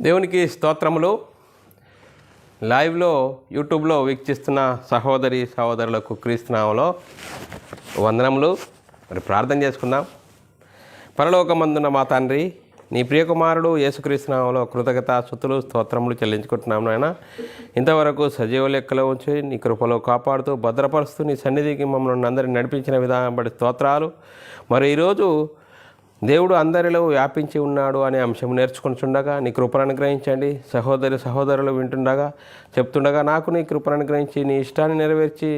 దేవునికి స్తోత్రములు. లైవ్లో యూట్యూబ్లో వీక్షిస్తున్న సహోదరి సహోదరులకు క్రీస్తునామములో వందనములు. మరి ప్రార్థన చేసుకుందాం. పరలోకమందున్న మా తండ్రి, నీ ప్రియకుమారుడు యేసుక్రీస్తునామములో కృతజ్ఞత స్తుతులు స్తోత్రములు చెల్లించుకుంటున్నాము నాయన. ఇంతవరకు సజీవ లెక్కలో ఉంచి నీ కృపలో కాపాడుతూ భద్రపరుస్తూ నీ సన్నిధికి మమ్మల్ని అందరినీ నడిపించిన విధానం బట్టి స్తోత్రాలు. మరి ఈరోజు దేవుడు అందరిలో వ్యాపించి ఉన్నాడు అనే అంశం నేర్చుకుంటుండగా నీ కృపను అనుగ్రహించండి. సహోదరులు వింటుండగా చెప్తుండగా నాకు నీ కృపను అనుగ్రహించి నీ ఇష్టాన్ని నెరవేర్చి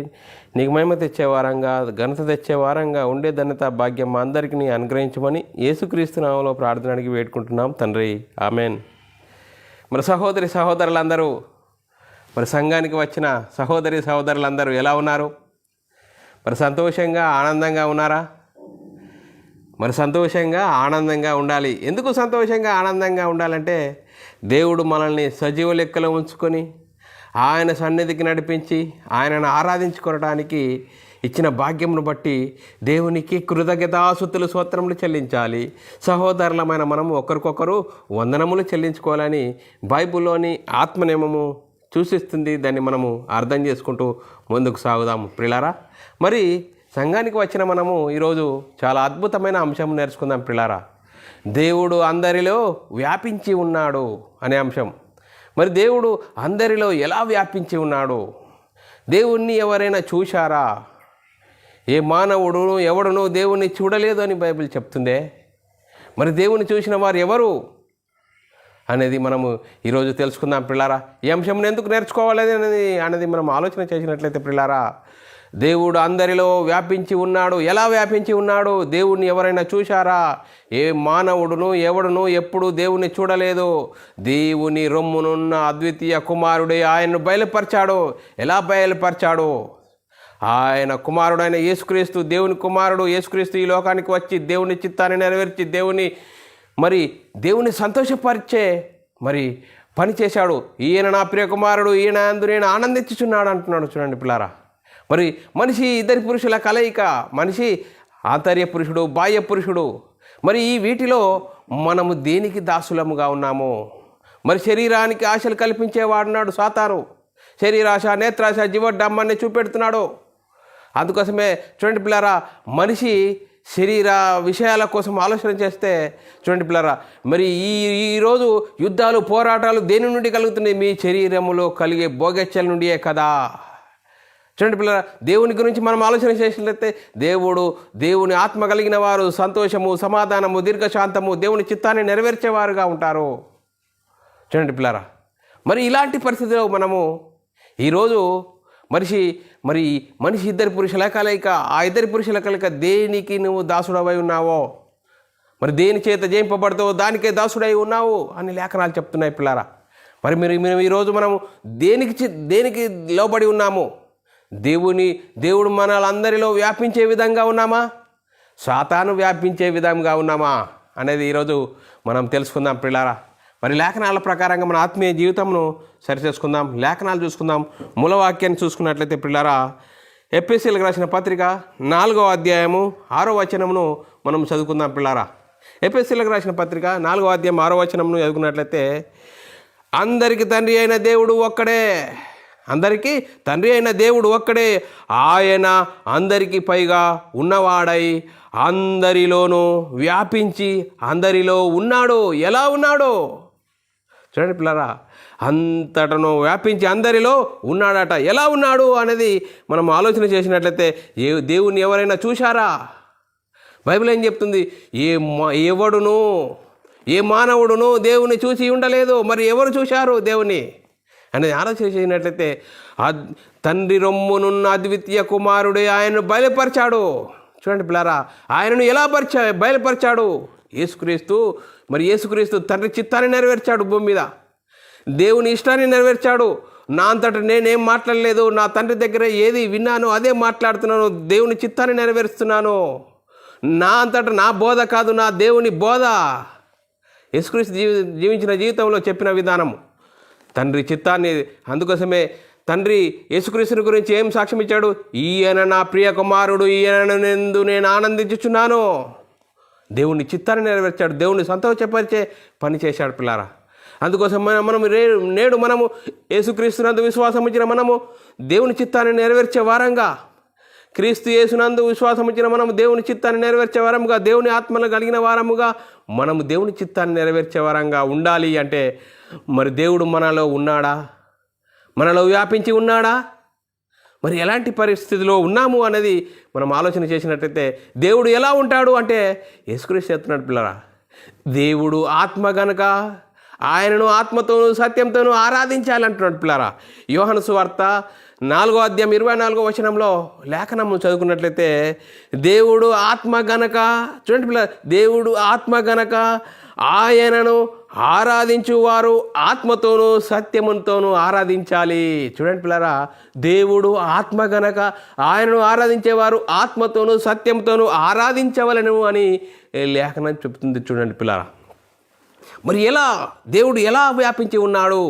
నీకు మహిమ తెచ్చే వారంగా, ఘనత తెచ్చే వారంగా ఉండే ధన్యత భాగ్యం మా అందరికీ నీ అనుగ్రహించమని యేసుక్రీస్తు నామములో ప్రార్థన అడిగి వేడుకుంటున్నాం తండ్రి, ఆమెన్. మరి సహోదరులందరూ, మరి సంఘానికి వచ్చిన సహోదరులందరూ ఎలా ఉన్నారు? మరి సంతోషంగా ఆనందంగా ఉన్నారా? మరి సంతోషంగా ఆనందంగా ఉండాలి. ఎందుకు సంతోషంగా ఆనందంగా ఉండాలంటే, దేవుడు మనల్ని సజీవ లెక్కలో ఉంచుకొని ఆయన సన్నిధికి నడిపించి ఆయనను ఆరాధించుకోవడానికి ఇచ్చిన భాగ్యమును బట్టి దేవునికి కృతజ్ఞతాస్తుతులు స్తోత్రములు చెల్లించాలి. సహోదరులమైన మనము ఒకరికొకరు వందనములు చెల్లించుకోవాలని బైబిల్లోని ఆత్మనియమము సూచిస్తుంది. దాన్ని మనము అర్థం చేసుకుంటూ ముందుకు సాగుదాము ప్రియులారా. మరి సంఘానికి వచ్చిన మనము ఈరోజు చాలా అద్భుతమైన అంశం నేర్చుకుందాం ప్రియులారా. దేవుడు అందరిలో వ్యాపించి ఉన్నాడు అనే అంశం. మరి దేవుడు అందరిలో ఎలా వ్యాపించి ఉన్నాడు? దేవుణ్ణి ఎవరైనా చూశారా? ఏ మానవుడును ఎవడును దేవుణ్ణి చూడలేదు అని బైబిల్ చెప్తుందే. మరి దేవుణ్ణి చూసిన వారు ఎవరు అనేది మనము ఈరోజు తెలుసుకుందాం ప్రియులారా. ఈ అంశంని ఎందుకు నేర్చుకోవాలి అనేది మనం ఆలోచన చేసినట్లయితే ప్రియులారా, దేవుడు అందరిలో వ్యాపించి ఉన్నాడు. ఎలా వ్యాపించి ఉన్నాడు? దేవుణ్ణి ఎవరైనా చూశారా? ఏ మానవుడును ఎవడును ఎప్పుడు దేవుణ్ణి చూడలేదు. దేవుని రొమ్మునున్న అద్వితీయ కుమారుడే ఆయన్ను బయలుపరిచాడు. ఎలా బయలుపరిచాడు? ఆయన కుమారుడైన యేసుక్రీస్తు, దేవుని కుమారుడు యేసుక్రీస్తు ఈ లోకానికి వచ్చి దేవుని చిత్తాన్ని నెరవేర్చి దేవుని సంతోషపరిచే పని చేశాడు. ఈయన నా ప్రియ కుమారుడు, ఈయన అందు నేను ఆనందించుచున్నాడు అంటున్నాడు. చూడండి పిల్లారా, మరి మనిషి ఇద్దరి పురుషుల కలయిక. మనిషి ఆంతర్య పురుషుడు, బాహ్య పురుషుడు. మరి ఈ వీటిలో మనము దేనికి దాసులముగా ఉన్నాము? మరి శరీరానికి ఆశలు కల్పించేవాడున్నాడు సాతాను. శరీరాశ, నేత్రాశ, జీవోడ్డమ్మాన్ని చూపెడుతున్నాడు. అందుకోసమే చూడండి పిల్లారా, మనిషి శరీర విషయాల కోసం ఆలోచన చేస్తే చూడండి పిల్లారా, మరి ఈరోజు యుద్ధాలు, పోరాటాలు దేని నుండి కలుగుతున్నాయి? మీ శరీరములో కలిగే భోగెచ్చల నుండియే కదా. చూడండి పిల్లల, దేవుని గురించి మనం ఆలోచన చేసినట్లయితే దేవుని ఆత్మ కలిగిన వారు సంతోషము, సమాధానము, దీర్ఘశాంతము, దేవుని చిత్తాన్ని నెరవేర్చేవారుగా ఉంటారు. చూడండి పిల్లరా, మరి ఇలాంటి పరిస్థితిలో మనము ఈరోజు మనిషి ఇద్దరి పురుషుల కలయిక. ఆ ఇద్దరి పురుషుల కలయిక దేనికి నువ్వు దాసుడవై ఉన్నావో, మరి దేని చేత జయింపబడతావో దానికే దాసుడై ఉన్నావు అని లేఖనాలు చెప్తున్నాయి పిల్లారా. మరి మీరు ఈరోజు మనము దేనికి లోబడి ఉన్నాము? దేవుడు మనలందరిలో వ్యాపించే విధంగా ఉన్నామా? సాతాను వ్యాపించే విధంగా ఉన్నామా అనేది ఈరోజు మనం తెలుసుకుందాం పిల్లారా. మరి లేఖనాల ప్రకారంగా మన ఆత్మీయ జీవితంను సరిచేసుకుందాం. లేఖనాలు చూసుకుందాం. మూలవాక్యాన్ని చూసుకున్నట్లయితే పిల్లారా, ఎఫెసీయులకు రాసిన పత్రిక 4వ అధ్యాయము 6వ వచనమును మనం చదువుకుందాం పిల్లారా. ఎఫెసీయులకు రాసిన పత్రిక 4వ అధ్యాయం 6వ వచనమును చదువుకున్నట్లయితే, అందరికీ తండ్రి అయిన దేవుడు ఒక్కడే. అందరికీ తండ్రి అయిన దేవుడు ఒక్కడే. ఆయన అందరికీ పైగా ఉన్నవాడై అందరిలోనూ వ్యాపించి అందరిలో ఉన్నాడు. ఎలా ఉన్నాడు? చూడండి పిల్లరా, అంతటను వ్యాపించి అందరిలో ఉన్నాడట. ఎలా ఉన్నాడు అనేది మనం ఆలోచన చేసినట్లయితే, దేవుణ్ణి ఎవరైనా చూశారా? బైబిల్ ఏం చెప్తుంది? ఏ మానవుడును దేవుని చూసి ఉండలేదు. మరి ఎవరు చూశారు దేవుని అనేది ఆలోచన చేసినట్లయితే, తండ్రి రొమ్మునున్న అద్వితీయ కుమారుడే ఆయనను బయలుపరిచాడు. చూడండి పిల్లారా, ఆయనను ఎలా బయలుపరిచాడు? యేసుక్రీస్తు తండ్రి చిత్తాన్ని నెరవేర్చాడు. భూమి మీద దేవుని ఇష్టాన్ని నెరవేర్చాడు. నా అంతటా నేనేం మాట్లాడలేదు. నా తండ్రి దగ్గర ఏది విన్నానో అదే మాట్లాడుతున్నాను. దేవుని చిత్తాన్ని నెరవేరుస్తున్నాను. నా అంతటా నా బోధ కాదు, నా దేవుని బోధ. యేసుక్రీస్తు జీవించిన జీవితంలో చెప్పిన విధానము తండ్రి చిత్తాన్ని. అందుకోసమే తండ్రి యేసుక్రీస్తుని గురించి ఏం సాక్ష్యం ఇచ్చాడు? ఈయన నా ప్రియ కుమారుడు, ఈయననందు నేను ఆనందించుచున్నాను. దేవుని చిత్తాన్ని నెరవేర్చాడు. దేవుని సంతోషపరిచే పని చేశాడు పిల్లారా. అందుకోసం నేడు మనము యేసుక్రీస్తునందు విశ్వాసం ఉంచిన మనము దేవుని చిత్తాన్ని నెరవేర్చే వారంగా, క్రీస్తు యేసునందు విశ్వాసం ఉంచిన మనము దేవుని చిత్తాన్ని నెరవేర్చే వారముగా, దేవుని ఆత్మను కలిగిన వారముగా మనము దేవుని చిత్తాన్ని నెరవేర్చే వారంగా ఉండాలి. అంటే మరి దేవుడు మనలో ఉన్నాడా? మనలో వ్యాపించి ఉన్నాడా? మరి ఎలాంటి పరిస్థితిలో ఉన్నాము అనేది మనం ఆలోచన చేసినట్లయితే, దేవుడు ఎలా ఉంటాడు అంటే యేసుక్రీస్తు చెప్తున్నాడు పిల్లరా, దేవుడు ఆత్మ గనుక ఆయనను ఆత్మతోనూ సత్యంతోనూ ఆరాధించాలంటున్నాడు పిల్లరా. యోహాను సువార్త 4వ అధ్యాయం 24వ వచనంలో లేఖనము చదువుకున్నట్లయితే, దేవుడు ఆత్మ గనక, చూడండి పిల్లరా, దేవుడు ఆత్మ గనక ఆయనను ఆరాధించువారు ఆత్మతోనూ సత్యముతోనూ ఆరాధించాలి. చూడండి పిల్లరా, దేవుడు ఆత్మ గనక ఆయనను ఆరాధించేవారు ఆత్మతోనూ సత్యంతోనూ ఆరాధించవలను అని లేఖనం చెప్తుంది. చూడండి పిల్లరా, మరి దేవుడు ఎలా వ్యాపించి ఉన్నాడు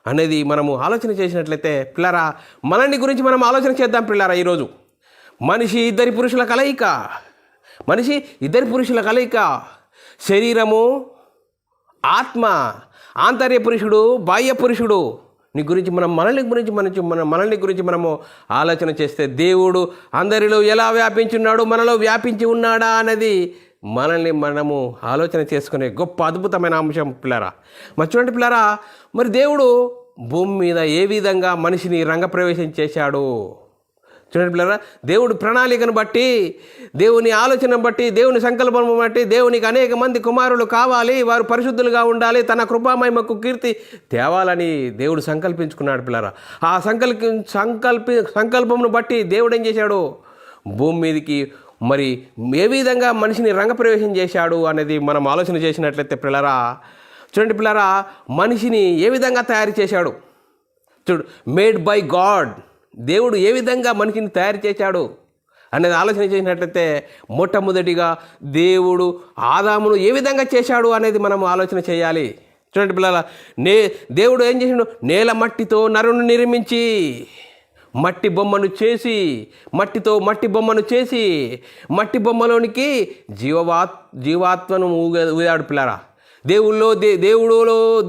అనేది మనము ఆలోచన చేసినట్లయితే పిల్లరా, మనల్ని గురించి మనం ఆలోచన చేద్దాం పిల్లరా. ఈరోజు మనిషి ఇద్దరి పురుషుల కలయిక, శరీరము, ఆత్మ, ఆంతర్య పురుషుడు, బాహ్య పురుషుడు. మనల్ని గురించి మనము ఆలోచన చేస్తే, దేవుడు అందరిలో ఎలా వ్యాపించున్నాడు, మనలో వ్యాపించి ఉన్నాడా అనేది మనము ఆలోచన చేసుకునే గొప్ప అద్భుతమైన అంశం పిల్లరా. మరి చూడండి పిల్లరా, మరి దేవుడు భూమి మీద ఏ విధంగా మనిషిని రంగప్రవేశం చేశాడు. చూడండి పిల్లరా, దేవుడు ప్రణాళికను బట్టి, దేవుని ఆలోచనను బట్టి, దేవుని సంకల్పం బట్టి, దేవునికి అనేక మంది కుమారులు కావాలి, వారు పరిశుద్ధులుగా ఉండాలి, తన కృపామహిమకు కీర్తి తేవాలని దేవుడు సంకల్పించుకున్నాడు పిల్లరా. ఆ సంకల్పమును బట్టి దేవుడు ఏం చేశాడు, భూమి మీదకి మరి ఏ విధంగా మనిషిని రంగప్రవేశం చేశాడు అనేది మనం ఆలోచన చేసినట్లయితే పిల్లరా, చూడండి పిల్లరా, మనిషిని ఏ విధంగా తయారు చేశాడు. మేడ్ బై గాడ్, దేవుడు ఏ విధంగా మనిషిని తయారు చేశాడు అనేది ఆలోచన చేసినట్లయితే, మొట్టమొదటిగా దేవుడు ఆదామును ఏ విధంగా చేశాడు అనేది మనం ఆలోచన చేయాలి. చూడండి పిల్లల, దేవుడు ఏం చేశాడు, నేల మట్టితో నరుని నిర్మించి మట్టి బొమ్మను చేసి మట్టి బొమ్మలోనికి జీవాత్మను ఊదాడు పిల్లరా.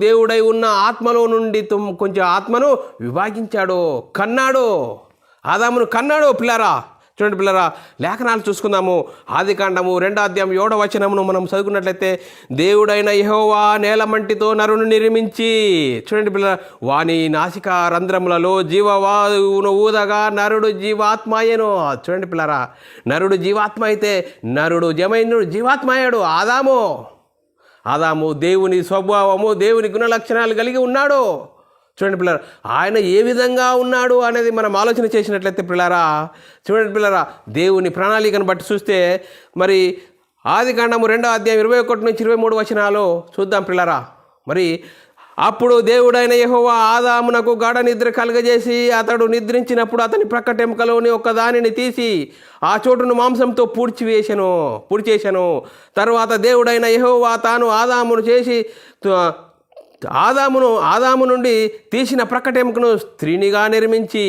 దేవుడై ఉన్న ఆత్మలో నుండి కొంచెం ఆత్మను విభాగించాడు, ఆదామును కన్నాడు పిల్లరా. చూడండి పిల్లరా, లేఖనాలు చూసుకుందాము. ఆదికాండము 2వ అధ్యాయం 7వ వచనమును మనం చదువుకున్నట్లయితే, దేవుడైన యెహోవా నేలమంటితో నరుని నిర్మించి, చూడండి పిల్లరా, వాని నాసికా రంధ్రములలో జీవవాయువును ఊదగా నరుడు జీవాత్మయ్యను. చూడండి పిల్లరా, నరుడు జీవాత్మ అయితే నరుడు జీవాత్మ అయ్యాడు. ఆదాము దేవుని స్వభావము, దేవుని గుణ లక్షణాలు కలిగి ఉన్నాడు. చూడండి పిల్లరా, ఆయన ఏ విధంగా ఉన్నాడు అనేది మనం ఆలోచన చేసినట్లయితే పిల్లరా, చూడండి పిల్లరా, దేవుని ప్రణాళికను బట్టి చూస్తే మరి ఆదికాండము 2వ అధ్యాయం 21 నుంచి 23 వచనాలు చూద్దాం పిల్లరా. మరి అప్పుడు దేవుడైన యెహోవా ఆదామునకు గాఢ నిద్ర కలుగజేసి, అతడు నిద్రించినప్పుడు అతని ప్రక్కటెముకలోని ఒక దానిని తీసి ఆ చోటును మాంసంతో పూడ్చేశాను. తరువాత దేవుడైన యెహోవా తాను ఆదాము నుండి తీసిన ప్రక్కటెముకను స్త్రీనిగా నిర్మించి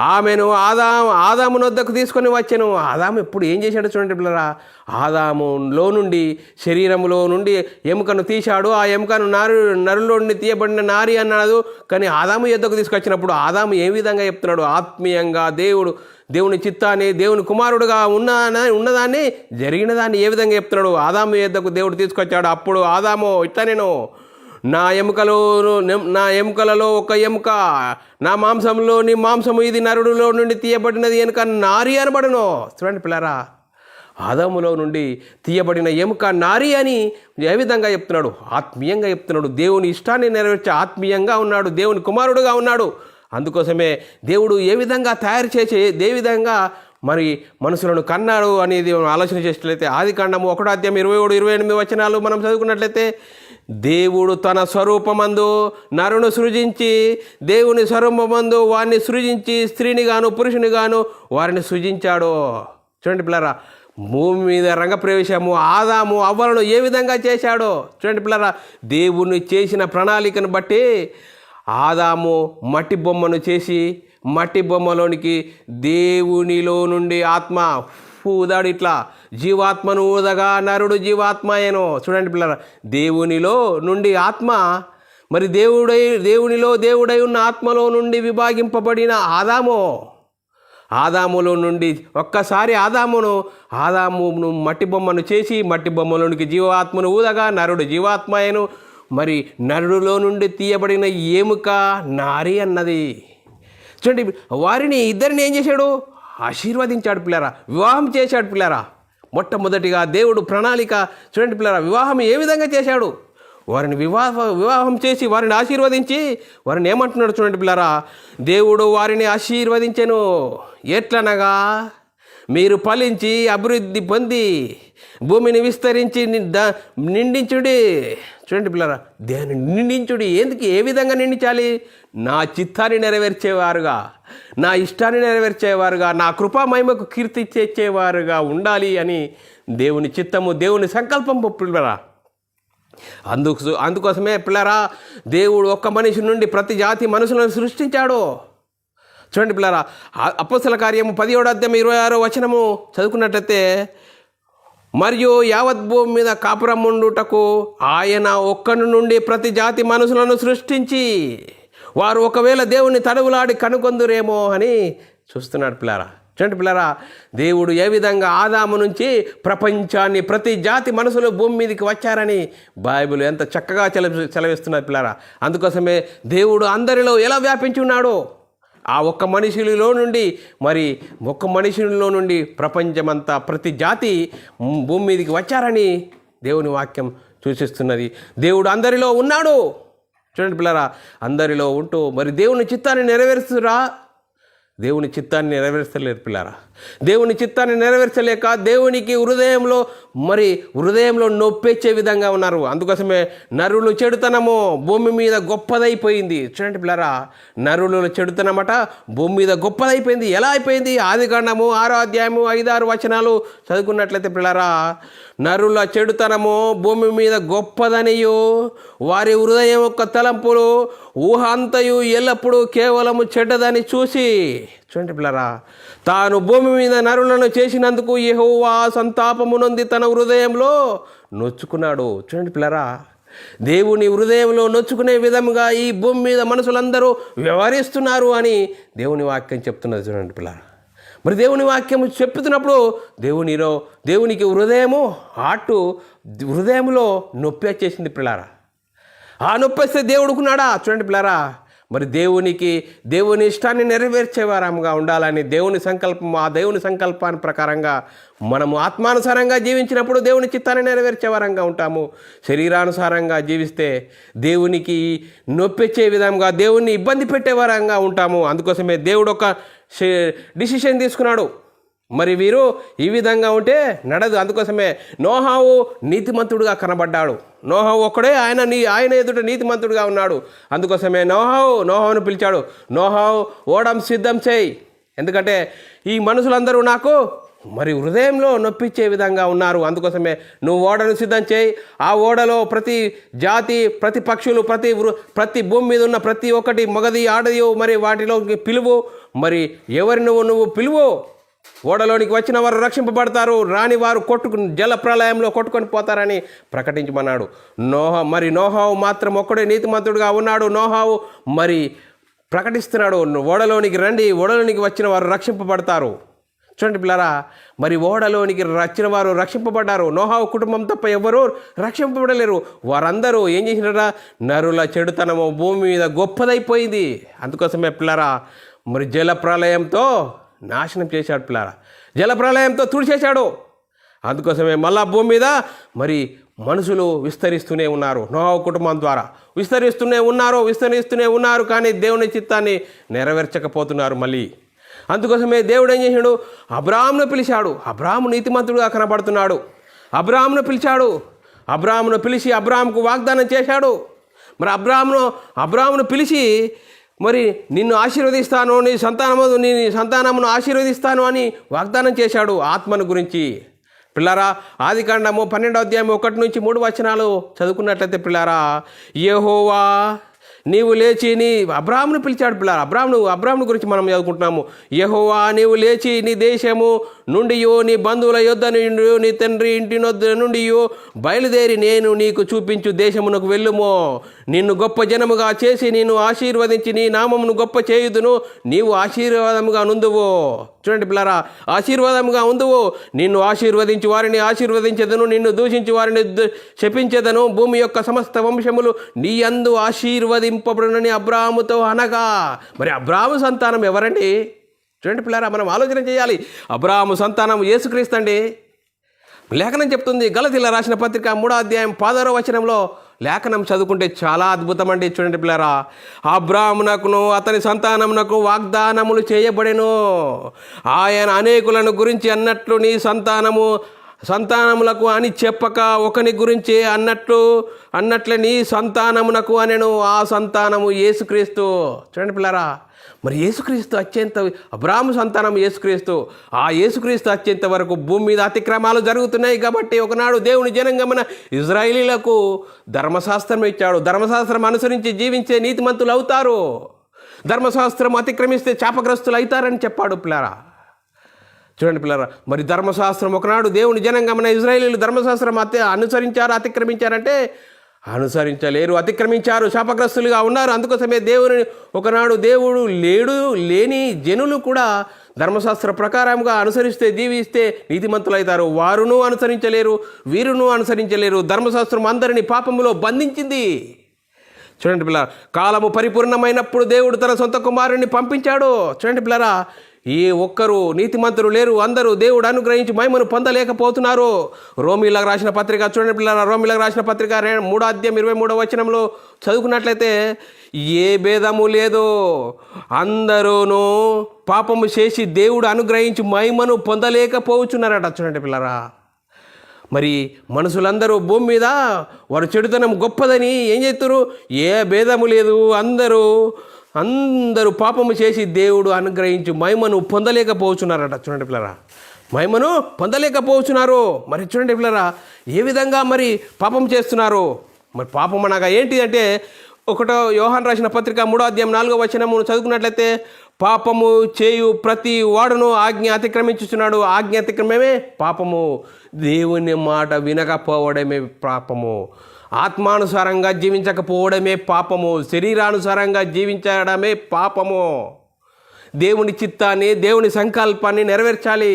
ఆమెను ఆదాము వద్దకు తీసుకొని వచ్చాను. ఆదాము ఎప్పుడు ఏం చేశాడు చూడండి పిల్లరా, ఆదాములో నుండి, శరీరములో నుండి ఎముకను తీశాడు. ఆ ఎముకను నరులో నుండి తీయబడిన నారి అన్నాడు. కానీ ఆదాము యొద్దకు తీసుకొచ్చినప్పుడు ఆదాము ఏ విధంగా చెప్తున్నాడు, ఆత్మీయంగా దేవుని చిత్తాన్ని, దేవుని కుమారుడుగా ఉన్నదాన్ని, జరిగిన దాన్ని ఏ విధంగా చెప్తున్నాడు. ఆదాము యొద్దకు దేవుడు తీసుకొచ్చాడు. అప్పుడు ఆదాము ఇట్లా, నేను నా ఎముకలలో ఒక ఎముక, నా మాంసంలోని మాంసము, ఇది నరుడులో నుండి తీయబడినది ఎముక నారి అనబడును. చూడండి పిల్లరా, ఆదాములో నుండి తీయబడిన ఎముక నారి అని ఏ విధంగా చెప్తున్నాడు, ఆత్మీయంగా చెప్తున్నాడు. దేవుని ఇష్టాన్ని నెరవేర్చే ఆత్మీయంగా ఉన్నాడు, దేవుని కుమారుడుగా ఉన్నాడు. అందుకోసమే దేవుడు ఏ విధంగా తయారు చేసి ఏ విధంగా మరి మనుషులను కన్నాడు అనేది ఆలోచన చేసినట్లయితే, ఆదికాండము 1వ అధ్యాయం 27-28 వచనాలు మనం చదువుకున్నట్లయితే, దేవుడు తన స్వరూపమందు నరును సృజించి, దేవుని స్వరూపమందు వారిని సృజించి, స్త్రీనిగాను పురుషునిగాను వారిని సృజించాడు. చూడండి పిల్లరా, భూమి మీద రంగప్రవేశము ఆదాము అవ్వలను ఏ విధంగా చేశాడో చూడండి పిల్లరా. దేవుని చేసిన ప్రణాళికను బట్టి ఆదాము మట్టి బొమ్మను చేసి, మట్టి బొమ్మలోనికి దేవునిలో నుండి ఆత్మ ఊదాడు. ఇట్లా జీవాత్మను ఊదగా నరుడు జీవాత్మ అయ్యను. చూడండి పిల్లరా, దేవునిలో నుండి ఆత్మ మరి దేవుడై ఉన్న ఆత్మలో నుండి విభాగింపబడిన ఆదాములో నుండి ఒక్కసారి ఆదామును మట్టి బొమ్మను చేసి మట్టి బొమ్మలోనికి జీవాత్మను ఊదగా నరుడు జీవాత్మ అయ్యను. మరి నరుడులో నుండి తీయబడిన ఎముక నారి అన్నది. చూడండి, వారిని ఇద్దరిని ఏం చేశాడు? ఆశీర్వదించాడు పిల్లరా, వివాహం చేశాడు పిల్లరా. మొట్టమొదటిగా దేవుడు ప్రణాళిక చూడండి పిల్లరా, వివాహం ఏ విధంగా చేశాడు? వారిని వివాహం చేసి వారిని ఆశీర్వదించి వారిని ఏమంటున్నాడు చూడండి పిల్లరా, దేవుడు వారిని ఆశీర్వదించెను. ఎట్లనగా మీరు ఫలించి అభివృద్ధి పొంది భూమిని విస్తరించి నిండించుడి. చూడండి పిల్లరా, దేని నిండించుడి? ఏ విధంగా నిండించాలి? నా చిత్తాన్ని నెరవేర్చేవారుగా, నా ఇష్టాన్ని నెరవేర్చేవారుగా, నా కృపా మహిమకు కీర్తి తెచ్చేవారుగా ఉండాలి అని దేవుని చిత్తము, దేవుని సంకల్పం పిల్లరా. అందుకోసమే పిల్లరా, దేవుడు ఒక్క మనిషి నుండి ప్రతి జాతి మనుషులను సృష్టించాడు. చూడండి పిల్లరా, అపోస్తల కార్యము 17వ అధ్యాయం 26వ వచనము చదువుకున్నట్లయితే, మరియు యావత్ భూమి మీద కాపురముండుటకు ఆయన ఒక్కడి నుండి ప్రతి జాతి మనుషులను సృష్టించి వారు ఒకవేళ దేవుని తడవులాడి కనుగొందురేమో అని చూస్తున్నాడు పిల్లరా. చూడండి పిల్లరా, దేవుడు ఏ విధంగా ఆదాము నుంచి ప్రపంచాన్ని ప్రతి జాతి మనుషులు భూమి మీదకి వచ్చారని బైబిల్ ఎంత చక్కగా సెలవిస్తున్నారు పిల్లరా. అందుకోసమే దేవుడు అందరిలో ఎలా వ్యాపించి ఉన్నాడో ఆ ఒక్క మనిషిలో నుండి ప్రపంచమంతా ప్రతి జాతి భూమి మీదకి వచ్చారని దేవుని వాక్యం సూచిస్తున్నది. దేవుడు అందరిలో ఉన్నాడు. చూడండి పిల్లరా, అందరిలో ఉంటూ మరి దేవుని చిత్తాన్ని నెరవేరుస్తురా? దేవుని చిత్తాన్ని నెరవేర్చలేరు పిల్లరా. దేవుని చిత్తాన్ని నెరవేర్చలేక దేవునికి హృదయంలో నొప్పెచ్చే విధంగా ఉన్నారు. అందుకోసమే నరులు చెడుతనము భూమి మీద గొప్పదైపోయింది. చూడండి పిల్లరా, నరుల చెడుతనమట భూమి మీద గొప్పదైపోయింది. ఎలా అయిపోయింది? ఆదికాండము 6వ అధ్యాయము 5-6 వచనాలు చదువుకున్నట్లయితే పిల్లరా, నరుల చెడుతనము భూమి మీద గొప్పదనియు వారి హృదయం యొక్క తలంపులు ఊహ అంతయు ఎల్లప్పుడూ కేవలము చెడ్డదని చూసి, చూడండి పిల్లరా, తాను భూమి మీద నరులను చేసినందుకు యెహోవా సంతాపము నొంది తన హృదయంలో నొచ్చుకున్నాడు. చూడండి పిల్లరా, దేవుని హృదయంలో నొచ్చుకునే విధంగా ఈ భూమి మీద మనుషులందరూ వ్యవహరిస్తున్నారు అని దేవుని వాక్యం చెప్తున్నది. చూడండి పిల్లరా, మరి దేవుని వాక్యం చెప్తున్నప్పుడు దేవునికి హృదయంలో నొప్పి వచ్చేసింది పిల్లరా. ఆ నొప్పి వస్తే దేవుడుకున్నాడా? చూడండి పిల్లరా, మరి దేవుని ఇష్టాన్ని నెరవేర్చేవారంగా ఉండాలని దేవుని సంకల్పం, ఆ దేవుని సంకల్పాన్ని ప్రకారంగా మనము ఆత్మానుసారంగా జీవించినప్పుడు దేవుని చిత్తాన్ని నెరవేర్చేవారంగా ఉంటాము. శరీరానుసారంగా జీవిస్తే దేవునికి నొప్పిచ్చే విధంగా, దేవుణ్ణి ఇబ్బంది పెట్టేవారంగా ఉంటాము. అందుకోసమే దేవుడు ఒక డిసిషన్ తీసుకున్నాడు. మరి వీరు ఈ విధంగా ఉంటే నడదు. అందుకోసమే నోహావు నీతిమంతుడుగా కనబడ్డాడు. నోహావు ఒక్కడే ఆయన ఎదుట నీతిమంతుడుగా ఉన్నాడు. అందుకోసమే నోహావును పిలిచాడు. నోహావు ఓడం సిద్ధం చేయి, ఎందుకంటే ఈ మనుషులందరూ నాకు మరి హృదయంలో నొప్పించే విధంగా ఉన్నారు. అందుకోసమే నువ్వు ఓడను సిద్ధం చేయి. ఆ ఓడలో ప్రతి జాతి, ప్రతి పక్షులు, ప్రతి భూమి మీద ఉన్న ప్రతి ఒక్కటి మగది ఆడది మరి వాటిలో పిలువు. మరి ఎవరి నువ్వు పిలువు. ఓడలోనికి వచ్చిన వారు రక్షింపబడతారు, రాని వారు జల ప్రళయంలో కొట్టుకొని పోతారని ప్రకటించమన్నాడు. నోహావు మాత్రం ఒక్కడే నీతిమంతుడుగా ఉన్నాడు. నోహావు మరి ప్రకటిస్తున్నాడు, ఓడలోనికి రండి, ఓడలోనికి వచ్చిన వారు రక్షింపబడతారు. చూడండి పిల్లరా, మరి ఓడలోనికి వచ్చిన వారు రక్షింపబడ్డారు. నోహావు కుటుంబం తప్ప ఎవరూ రక్షింపబడలేరు. వారందరూ ఏం చేసినారా? నరుల చెడుతనము భూమి మీద గొప్పదైపోయింది. అందుకోసమే పిల్లరా, మరి జల ప్రళయంతో నాశనం చేశాడు పిల్లరా, జల ప్రళయంతో తుడిచేశాడు. అందుకోసమే మళ్ళా భూమి మీద మరి మనుషులు విస్తరిస్తూనే ఉన్నారు. నోహావు కుటుంబం ద్వారా విస్తరిస్తూనే ఉన్నారు, కానీ దేవుని చిత్తాన్ని నెరవేర్చకపోతున్నారు మళ్ళీ. అందుకోసమే దేవుడు ఏం చేశాడు? అబ్రాహామును పిలిచాడు. అబ్రాహాము నీతిమంతుడుగా కనబడుతున్నాడు. అబ్రాహామును పిలిచి అబ్రాహాముకు వాగ్దానం చేశాడు. మరి అబ్రాహామును పిలిచి మరి నిన్ను ఆశీర్వదిస్తాను, నీ సంతానమును ఆశీర్వదిస్తాను అని వాగ్దానం చేశాడు. ఆత్మను గురించి పిల్లరా, ఆదికాండము 12వ అధ్యాయం 1-3 వచనాలు చదువుకున్నట్లయితే పిల్లరా, నీవు లేచి అబ్రాహామును పిలిచాడు పిల్లలు. అబ్రాహామును గురించి మనం చదువుకుంటున్నాము. యెహోవా నీవు లేచి నీ దేశము నుండియో నీ బంధువుల యొద్ద నుండి నీ తండ్రి ఇంటి యొద్ద నుండియో బయలుదేరి నేను నీకు చూపించు దేశమునకు వెళ్ళుమో. నిన్ను గొప్ప జనముగా చేసి నిన్ను ఆశీర్వదించి నీ నామమును గొప్ప చేయుదును. నీవు ఆశీర్వాదముగా నుందువు. చూడండి పిల్లరా, ఆశీర్వాదముగా ఉందువు. నిన్ను ఆశీర్వదించి వారిని ఆశీర్వదించెదను, నిన్ను దూషించి వారిని శపించెదను. భూమి యొక్క సమస్త వంశములు నీ యందు ఆశీర్వదింపబడునని అబ్రాహాముతో అనగా. మరి అబ్రాహాము సంతానం ఎవరండి? చూడండి పిల్లరా, మనం ఆలోచన చేయాలి. అబ్రాహాము సంతానం యేసుక్రీస్తు అండి. లేఖనం చెప్తుంది. గలతీయులకు రాసిన పత్రిక 3వ అధ్యాయం 16వ వచనంలో లేఖనం చదువుకుంటే చాలా అద్భుతం అండి. చూడండి పిల్లరా, అబ్రాహామునకును అతని సంతానమునకు వాగ్దానములు చేయబడెను. ఆయన అనేకులను గురించి అన్నట్లు నీ సంతానములకు అని చెప్పక ఒకని గురించి అన్నట్లే నీ సంతానమునకు అనెను. ఆ సంతానము యేసుక్రీస్తు. చూడండి పిల్లరా, మరి యేసుక్రీస్తు అత్యంత అబ్రాహాము సంతానం యేసుక్రీస్తు. ఆ యేసుక్రీస్తు అత్యంత వరకు భూమి మీద అతిక్రమాలు జరుగుతున్నాయి కాబట్టి ఒకనాడు దేవుని జనంగమైన ఇజ్రాయేలీలకు ధర్మశాస్త్రం ఇచ్చాడు. ధర్మశాస్త్రం అనుసరించి జీవించే నీతిమంతులు అవుతారు. ధర్మశాస్త్రం అతిక్రమిస్తే శాపగ్రస్తులు అవుతారని చెప్పాడు పిల్లరా. చూడండి పిల్లరా, మరి ధర్మశాస్త్రం ఒకనాడు దేవుని జనంగమైన ఇజ్రాయేలీలు ధర్మశాస్త్రం అతిక్రమించారంటే అనుసరించలేరు, అతిక్రమించారు, శాపగ్రస్తులుగా ఉన్నారు. అందుకోసమే ఒకనాడు దేవుడు లేని జనులు కూడా ధర్మశాస్త్ర ప్రకారంగా అనుసరిస్తే జీవిస్తే నీతిమంతులు అవుతారు. వారును అనుసరించలేరు, వీరును అనుసరించలేరు. ధర్మశాస్త్రం అందరినీ పాపములో బంధించింది. చూడండి పిల్లరా, కాలము పరిపూర్ణమైనప్పుడు దేవుడు తన సొంత కుమారుని పంపించాడు. చూడండి పిల్లరా, ఏ ఒక్కరు నీతిమంతులు లేరు. అందరూ దేవుడు అనుగ్రహించి మహిమను పొందలేకపోతున్నారు. రోమీలకు రాసిన పత్రిక చూడండి పిల్లరా, రోమీలకు రాసిన పత్రిక 3వ అధ్యాయం 23వ వచనంలో చదువుకున్నట్లయితే ఏ భేదము లేదు, అందరూను పాపము చేసి దేవుడు అనుగ్రహించి మహిమను పొందలేకపోతున్నారట. చూడండి పిల్లరా, మరి మనుషులందరూ భూమి మీద వారు చెడుతనం గొప్పదని ఏం చేస్తారు? ఏ భేదము లేదు, అందరూ పాపము చేసి దేవుడు అనుగ్రహించి మహిమను పొందలేకపోతున్నారట. చూడండి పిల్లరా, మహిమను పొందలేకపోతున్నారు. మరి చూడండి పిల్లరా, ఏ విధంగా మరి పాపం చేస్తున్నారు? మరి పాపం అనగా ఏంటి అంటే, యోహాను రాసిన పత్రిక 3వ అధ్యాయం 4వ వచనము చదువుకున్నట్లయితే పాపము చేయు ప్రతి వాడును ఆజ్ఞ అతిక్రమించుచున్నాడు. ఆజ్ఞ అతిక్రమమే పాపము. దేవుని మాట వినకపోవడమే పాపము. ఆత్మానుసారంగా జీవించకపోవడమే పాపము. శరీరానుసారంగా జీవించడమే పాపము. దేవుని చిత్తాన్ని, దేవుని సంకల్పాన్ని నెరవేర్చాలి.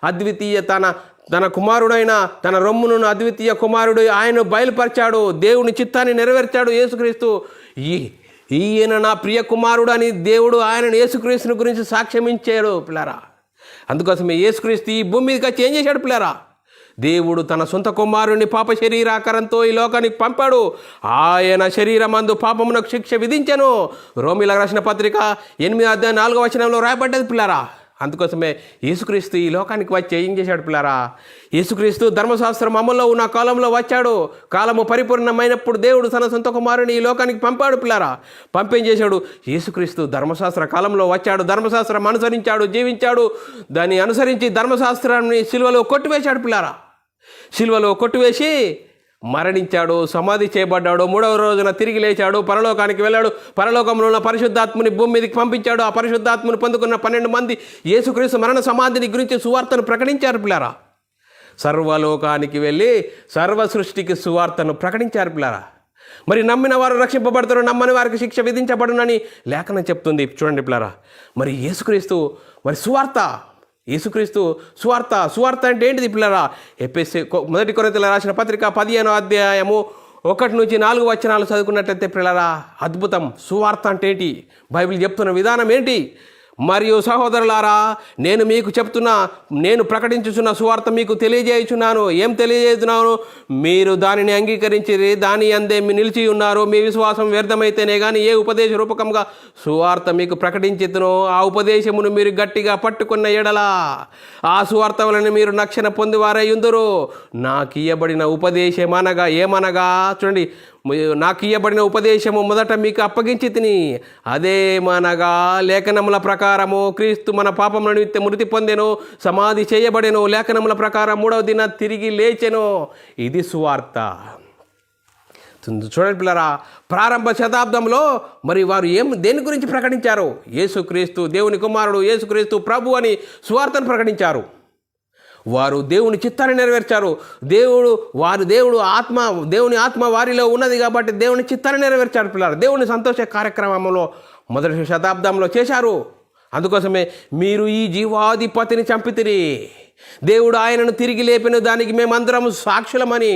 అద్వితీయ తన కుమారుడైన తన రొమ్మును అద్వితీయ కుమారుడు ఆయన బయలుపరిచాడు. దేవుని చిత్తాన్ని నెరవేర్చాడు యేసుక్రీస్తు. ఈయన నా ప్రియ కుమారుడు అని దేవుడు ఆయన యేసుక్రీస్తుని గురించి సాక్ష్యమించాడు పిల్లరా. అందుకోసమే యేసుక్రీస్తు ఈ భూమి మీదకి వచ్చి ఏం చేశాడు పిల్లరా? దేవుడు తన సొంత కుమారుని పాప శరీరాకారంతో ఈ లోకానికి పంపాడు. ఆయన శరీరమందు పాపమునకు శిక్ష విధించెను. రోమీలకు రాసిన పత్రిక 8వ అధ్యాయం 4వ వచనంలో రాయబడ్డది పిల్లరా. అందుకోసమే యేసుక్రీస్తు ఈ లోకానికి వచ్చి ఏం చేశాడు పిల్లరా? యేసుక్రీస్తు ధర్మశాస్త్రం అమల్లో ఉన్న కాలంలో వచ్చాడు. కాలము పరిపూర్ణమైనప్పుడు దేవుడు తన సొంత కుమారుని ఈ లోకానికి పంపాడు పిల్లరా. పంపేం చేశాడు? యేసుక్రీస్తు ధర్మశాస్త్ర కాలంలో వచ్చాడు. ధర్మశాస్త్రం అనుసరించాడు, జీవించాడు. దాన్ని అనుసరించి ధర్మశాస్త్రాన్ని సిలువలో కొట్టివేశాడు పిల్లరా. సిలువలో కొట్టివేసి మరణించాడు, సమాధి చేయబడ్డాడు. 3వ రోజున తిరిగి లేచాడు, పరలోకానికి వెళ్ళాడు. పరలోకంలో ఉన్న పరిశుద్ధాత్మని భూమి మీదకి పంపించాడు. ఆ పరిశుద్ధాత్మను పొందుకున్న 12 మంది యేసుక్రీస్తు మరణ సమాధిని గురించి సువార్తను ప్రకటించారు పిల్లరా. సర్వలోకానికి వెళ్ళి సర్వ సృష్టికి సువార్తను ప్రకటించారు పిల్లరా. మరి నమ్మిన వారు రక్షింపబడతారు, నమ్మని వారికి శిక్ష విధించబడునని లేఖనం చెప్తుంది. చూడండి పిల్లరా, మరి యేసుక్రీస్తు మరి యేసుక్రీస్తు సువార్త అంటే ఏంటిది పిల్లరా? ఎఫెసీ 1 కొరింథీయులకు రాసిన పత్రిక 15వ అధ్యాయము 1 నుంచి 4 వచనాలు చదువుకున్నట్లయితే పిల్లరా, అద్భుతం. సువార్త అంటే ఏంటి? బైబిల్ చెప్తున్న విధానం ఏంటి? మరియు సహోదరులారా, నేను ప్రకటించుచున్న సువార్త మీకు తెలియజేయుచున్నాను. ఏం తెలియజేస్తున్నాను? మీరు దానిని అంగీకరించి దాని అందే నిలిచి ఉన్నారు. మీ విశ్వాసం వ్యర్థమైతేనే కానీ ఏ ఉపదేశ రూపకంగా సువార్త మీకు ప్రకటించుతునో ఆ ఉపదేశమును మీరు గట్టిగా పట్టుకున్న ఎడల ఆ సువార్త వలన మీరు రక్షణ పొందివారై ఉందురు. నాకు ఇయ్యబడిన ఉపదేశం ఏమనగా చూడండి, నాకు ఇయ్యబడిన ఉపదేశము మొదట మీకు అప్పగించి తిని, అదేమనగా లేఖనముల ప్రకారము క్రీస్తు మన పాపముల నిమిత్తం మృతి పొందెను, సమాధి చేయబడెను, లేఖనముల ప్రకారం 3వ దిన తిరిగి లేచెను. ఇది సువార్త. చూడండి పిల్లరా, ప్రారంభ శతాబ్దంలో మరి వారు దేని గురించి ప్రకటించారు? యేసుక్రీస్తు దేవుని కుమారుడు, యేసుక్రీస్తు ప్రభు అని సువార్తను ప్రకటించారు. వారు దేవుని చిత్తాన్ని నెరవేర్చారు. దేవుని ఆత్మ వారిలో ఉన్నది కాబట్టి దేవుని చిత్తాన్ని నెరవేర్చారు పిల్లలు. దేవుని సంతోష కార్యక్రమంలో మొదటి శతాబ్దంలో చేశారు. అందుకోసమే మీరు ఈ జీవాధిపతిని చంపితిరి, దేవుడు ఆయనను తిరిగి లేపిన దానికి మేమందరం సాక్షులమని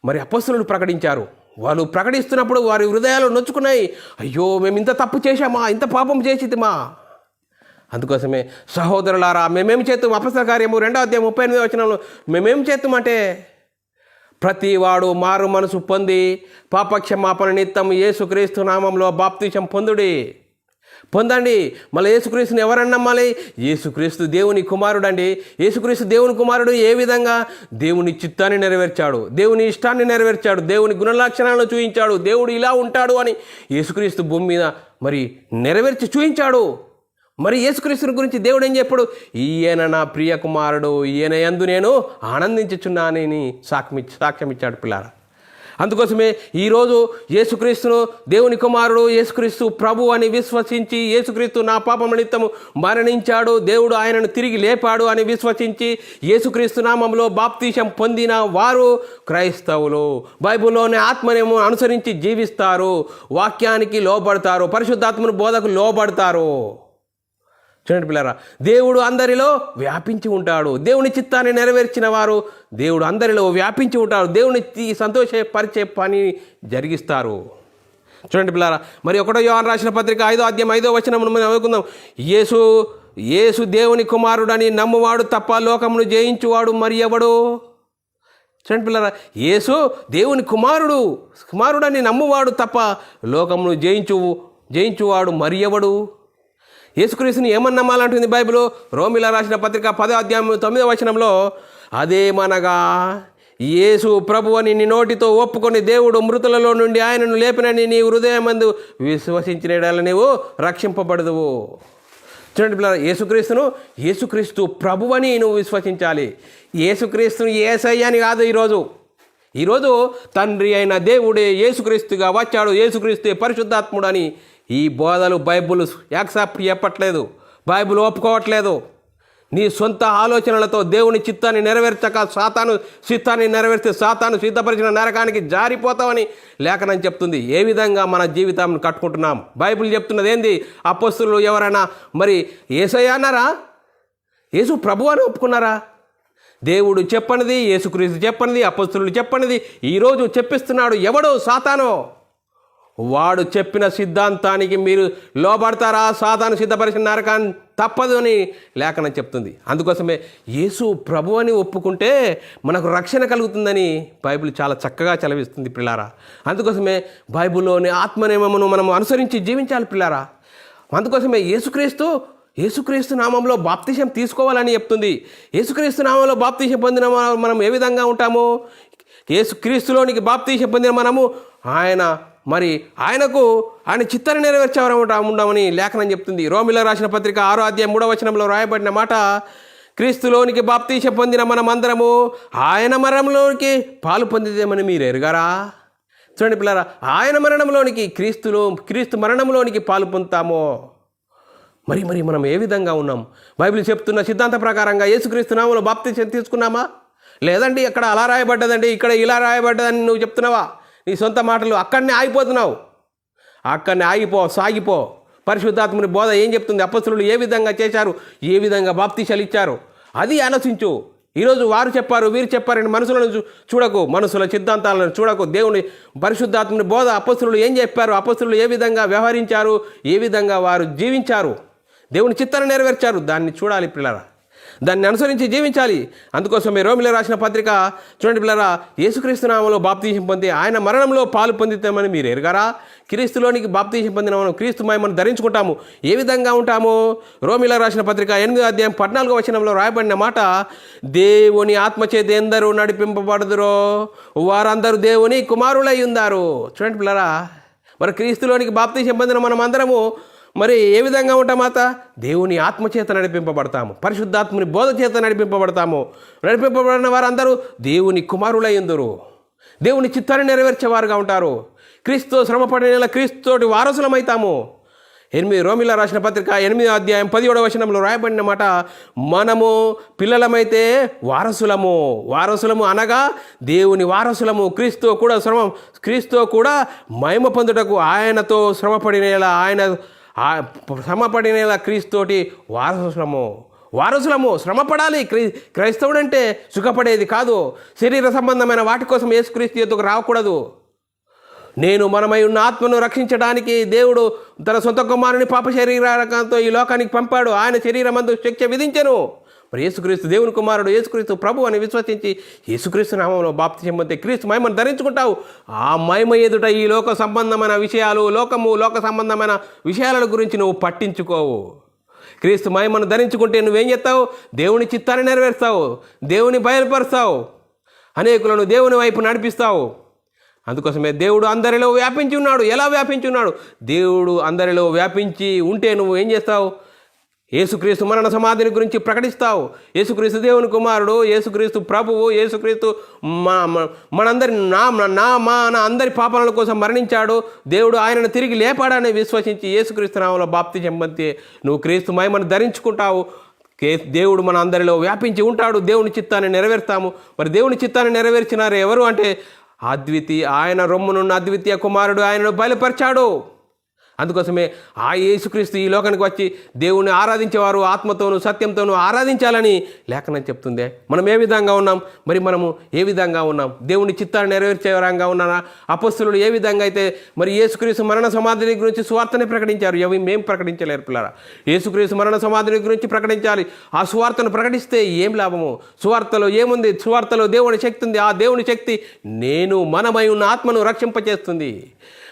మరి అపొస్తలులు ప్రకటించారు. వాళ్ళు ప్రకటిస్తున్నప్పుడు వారి హృదయాలు నొచ్చుకున్నాయి. అయ్యో, మేము ఇంత తప్పు చేశామా, ఇంత పాపం చేసిమా. అందుకోసమే సహోదరులారా, మేమేం చేస్తాం? అపొస్తలుల కార్యము 2:38 మేమేం చేస్తామంటే, ప్రతివాడు మారు మనసు పొంది పాపక్షమాపణ నిమిత్తం యేసుక్రీస్తు నామంలో బాప్తిసం పొందండి. మళ్ళీ యేసుక్రీస్తుని ఎవరన్నా నమ్మాలి? యేసుక్రీస్తు దేవుని కుమారుడు అండి. యేసుక్రీస్తు దేవుని కుమారుడు ఏ విధంగా దేవుని చిత్తాన్ని నెరవేర్చాడు, దేవుని ఇష్టాన్ని నెరవేర్చాడు, దేవుని గుణలక్షణాలను చూపించాడు. దేవుడు ఇలా ఉంటాడు అని యేసుక్రీస్తు భూమి మీద మరి నెరవేర్చి చూపించాడు. మరి యేసుక్రీస్తుని గురించి దేవుడు ఏం చెప్పాడు? ఈయన నా ప్రియ కుమారుడు, ఈయన యందు నేను ఆనందించుచున్నానని సాక్ష్యం ఇచ్చాడు పిల్లారా. అందుకోసమే ఈరోజు యేసుక్రీస్తును దేవుని కుమారుడు, యేసుక్రీస్తు ప్రభు అని విశ్వసించి, యేసుక్రీస్తు నా పాపం నిమిత్తము మరణించాడు, దేవుడు ఆయనను తిరిగి లేపాడు అని విశ్వసించి యేసుక్రీస్తు నామంలో బాప్తిసం పొందిన వారు క్రైస్తవులు. బైబిల్లోని ఆత్మనేమో అనుసరించి జీవిస్తారు, వాక్యానికి లోబడతారు, పరిశుద్ధాత్మను బోధకు లోబడతారు. చూడండి పిల్లరా, దేవుడు అందరిలో వ్యాపించి ఉంటాడు. దేవుని చిత్తాన్ని నెరవేర్చిన వారు దేవుడు అందరిలో వ్యాపించి ఉంటారు. దేవుని సంతోషపరిచే పని జరిగిస్తారు. చూడండి పిల్లరా, మరి 1 యోహాను రాసిన పత్రిక 5:5 మనం చదువుకుందాం. యేసు దేవుని కుమారుడని నమ్మువాడు తప్ప లోకమును జయించువాడు మరి ఎవడు? చూడండి పిల్లరా, యేసు దేవుని కుమారుడని నమ్మువాడు తప్ప లోకమును జయించువాడు మరి ఎవడు? యేసుక్రీస్తుని ఏమని నమ్మాలంటుంది బైబిల్? రోమిలా రాసిన పత్రిక 10:9 అదేమనగా, యేసు ప్రభు అని నీ నోటితో ఒప్పుకొని దేవుడు మృతులలో నుండి ఆయనను లేపినని నీ హృదయమందు విశ్వసించిన యెడల నీవు రక్షింపబడదువు. చూడండి పిల్లలు, యేసుక్రీస్తు ప్రభు అని నువ్వు విశ్వసించాలి. యేసుక్రీస్తుని యేసయ్య అని కాదు. ఈరోజు తండ్రి అయిన దేవుడే యేసుక్రీస్తుగా వచ్చాడు, యేసుక్రీస్తు పరిశుద్ధాత్ముడు అని ఈ బోధలు బైబిల్ యాక్సెప్ట్ చెప్పట్లేదు, బైబిల్ ఒప్పుకోవట్లేదు. నీ సొంత ఆలోచనలతో దేవుని చిత్తాన్ని నెరవేర్చక సాతాను చిత్తాన్ని నెరవేర్స్తే సాతాను సిద్ధపరిచిన నరకానికి జారిపోతామని లేఖనం చెప్తుంది. ఏ విధంగా మన జీవితాన్ని కట్టుకుంటున్నాం? బైబిల్ చెప్తున్నది ఏంది? అపొస్తలులు ఎవరైనా మరి యేసయ్య అన్నారా? యేసు ప్రభు అని ఒప్పుకున్నారా? దేవుడు చెప్పనిది, యేసుక్రీస్తు చెప్పనిది, అపొస్తలులు చెప్పనిది ఈరోజు చెప్పిస్తున్నాడు ఎవడు? సాతాను. వాడు చెప్పిన సిద్ధాంతానికి మీరు లోబడతారా? సాతాను సిద్ధపరిచిన నరకాన్ని తప్పదు అని లేఖనం చెప్తుంది. అందుకోసమే యేసు ప్రభు అని ఒప్పుకుంటే మనకు రక్షణ కలుగుతుందని బైబిల్ చాలా చక్కగా చదివిస్తుంది పిల్లారా. అందుకోసమే బైబిల్లోని ఆత్మనియమమును మనం అనుసరించి జీవించాలి పిల్లారా. అందుకోసమే యేసుక్రీస్తు నామంలో బాప్తిసం తీసుకోవాలని చెప్తుంది. యేసుక్రీస్తు నామంలో బాప్తిసం పొందిన మనం ఏ విధంగా ఉంటాము? యేసుక్రీస్తులోనికి బాప్తిసం పొందిన మనము ఆయన చిత్తాన్ని నెరవేర్చేవారు ఉండమని లేఖనం చెప్తుంది. రోమిలో రాసిన పత్రిక 6:3 రాయబడిన మాట, క్రీస్తులోనికి బాప్తిసం పొందిన మనమందరము ఆయన మరణంలోనికి పాలు పొందిదేమని మీరు ఎరుగారా? చూడండి పిల్లరా, ఆయన మరణంలోనికి క్రీస్తు మరణంలోనికి పాలు పొందుతామో మరి మనం ఏ విధంగా ఉన్నాం? బైబిల్ చెప్తున్న సిద్ధాంత ప్రకారంగా యేసుక్రీస్తు నామములో బాప్తిసం తీసుకున్నామా? లేదండి అక్కడ అలా రాయబడ్డదండి, ఇక్కడ ఇలా రాయబడ్డదని నువ్వు చెప్తున్నావా? నీ సొంత మాటలు అక్కడనే ఆగిపోతున్నావు. అక్కడనే సాగిపో. పరిశుద్ధాత్మని బోధ ఏం చెప్తుంది? అపొస్తలులు ఏ విధంగా చేశారు, ఏ విధంగా బాప్తిసాలు ఇచ్చారు, అది ఆలోచించు. ఈరోజు వారు చెప్పారు, వీరు చెప్పారని మనుషులను చూడకు, మనుషుల సిద్ధాంతాలను చూడకు. దేవుని పరిశుద్ధాత్మని బోధ అపొస్తలులు ఏం చెప్పారు, అపొస్తలులు ఏ విధంగా వ్యవహరించారు, ఏ విధంగా వారు జీవించారు, దేవుని చిత్తాన్ని నెరవేర్చారు, దాన్ని చూడాలి పిల్లరా. దాన్ని అనుసరించి జీవించాలి. అందుకోసమే రోమిలో రాసిన పత్రిక చూడండి పిల్లరా, యేసుక్రీస్తు నామములో బాప్తిసం పొంది ఆయన మరణంలో పాలు పొందుతామని మీరు ఎరుగారా? క్రీస్తులోనికి బాప్తిసం పొందిన మనం క్రీస్తు మహిమను ధరించుకుంటాము. ఏ విధంగా ఉంటాము? రోమిలో రాసిన పత్రిక 8:14 రాయబడిన మాట, దేవుని ఆత్మచేత ఎందరూ నడిపింపబడుదురో వారందరూ దేవుని కుమారులై ఉన్నారు. చూడండి పిల్లరా, మరి క్రీస్తులోనికి బాప్తిసం పొందిన మనం అందరము మరి ఏ విధంగా ఉంటామాత? దేవుని ఆత్మచేత నడిపింపబడతాము, పరిశుద్ధాత్మని బోధ చేత నడిపింపబడతాము. నడిపింపబడిన వారందరూ దేవుని కుమారులై ఉందరు. దేవుని చిత్తాన్ని నెరవేర్చేవారుగా ఉంటారు. క్రీస్తు శ్రమపడిన క్రీస్తుతోటి వారసులమవుతాము. రోమిల రాసిన పత్రిక 8వ అధ్యాయం 17వ వచనంలో రాయబడిన మాట, మనము పిల్లలమైతే వారసులము అనగా దేవుని వారసులము. క్రీస్తుతో కూడా మహిమ పొందుటకు ఆయనతో శ్రమపడిన క్రీస్తుతోటి వారసులము. శ్రమపడాలి. క్రైస్తవుడు అంటే సుఖపడేది కాదు. శరీర సంబంధమైన వాటి కోసం యేసుక్రీస్తు ఎదుగు రాకూడదు. మనమై ఉన్న ఆత్మను రక్షించడానికి దేవుడు తన సొంత కుమారుని పాప శరీరంతో ఈ లోకానికి పంపాడు. ఆయన శరీరమందు శిక్ష విధించెను. మరి యేసుక్రీస్తు దేవుని కుమారుడు, యేసుక్రీస్తు ప్రభు అని విశ్వసించి యేసుక్రీస్తు నామంలో బాప్తిసం పొంది క్రీస్తు మహిమను ధరించుకుంటావు. ఆ మహిమ ఎదుట ఈ లోక సంబంధమైన విషయాలు, లోక సంబంధమైన విషయాల గురించి నువ్వు పట్టించుకోవు. క్రీస్తు మహిమను ధరించుకుంటే నువ్వేం చేస్తావు? దేవుని చిత్తాన్ని నెరవేరుస్తావు, దేవుని బయలుపరుస్తావు, అనేకులను దేవుని వైపు నడిపిస్తావు. అందుకోసమే దేవుడు అందరిలో వ్యాపించి ఉన్నాడు. ఎలా వ్యాపించి ఉన్నాడు? దేవుడు అందరిలో వ్యాపించి ఉంటే నువ్వు ఏం చేస్తావు? యేసుక్రీస్తు మరణ సమాధిని గురించి ప్రకటిస్తావు. యేసుక్రీస్తు దేవుని కుమారుడు, యేసుక్రీస్తు ప్రభువు, యేసుక్రీస్తు మనందరి అందరి పాపాల కోసం మరణించాడు. దేవుడు ఆయనను తిరిగి లేపాడని విశ్వసించి యేసుక్రీస్తు నామంలో బాప్తిసం పొంది నువ్వు క్రీస్తు మహిమను ధరించుకుంటావు. దేవుడు మన అందరిలో వ్యాపించి ఉంటాడు. దేవుని చిత్తాన్ని నెరవేర్తాము. మరి దేవుని చిత్తాన్ని నెరవేర్చినారు ఎవరు అంటే ఆయన రొమ్మునున్న అద్వితీయ కుమారుడు ఆయనను బయలుపరిచాడు. అందుకోసమే ఆ యేసుక్రీస్తు ఈ లోకానికి వచ్చి దేవుని ఆరాధించేవారు ఆత్మతోనూ సత్యంతోనూ ఆరాధించాలని లేఖనం చెప్తుంది. మనం ఏ విధంగా ఉన్నాం? మరి మనము ఏ విధంగా ఉన్నాం? దేవుని చిత్తాన్ని నెరవేర్చే విధంగా ఉన్నారా? అపొస్తలులు ఏ విధంగా అయితే మరి యేసుక్రీస్తు మరణ సమాధిని గురించి సువార్తని ప్రకటించారు. మేము ప్రకటించలేరు పిల్లరా. యేసుక్రీస్తు మరణ సమాధిని గురించి ప్రకటించాలి. ఆ సువార్తను ప్రకటిస్తే ఏం లాభము? సువార్తలో ఏముంది? సువార్తలో దేవుని శక్తి ఉంది. ఆ దేవుని శక్తి మనమై ఉన్న ఆత్మను రక్షింపచేస్తుంది.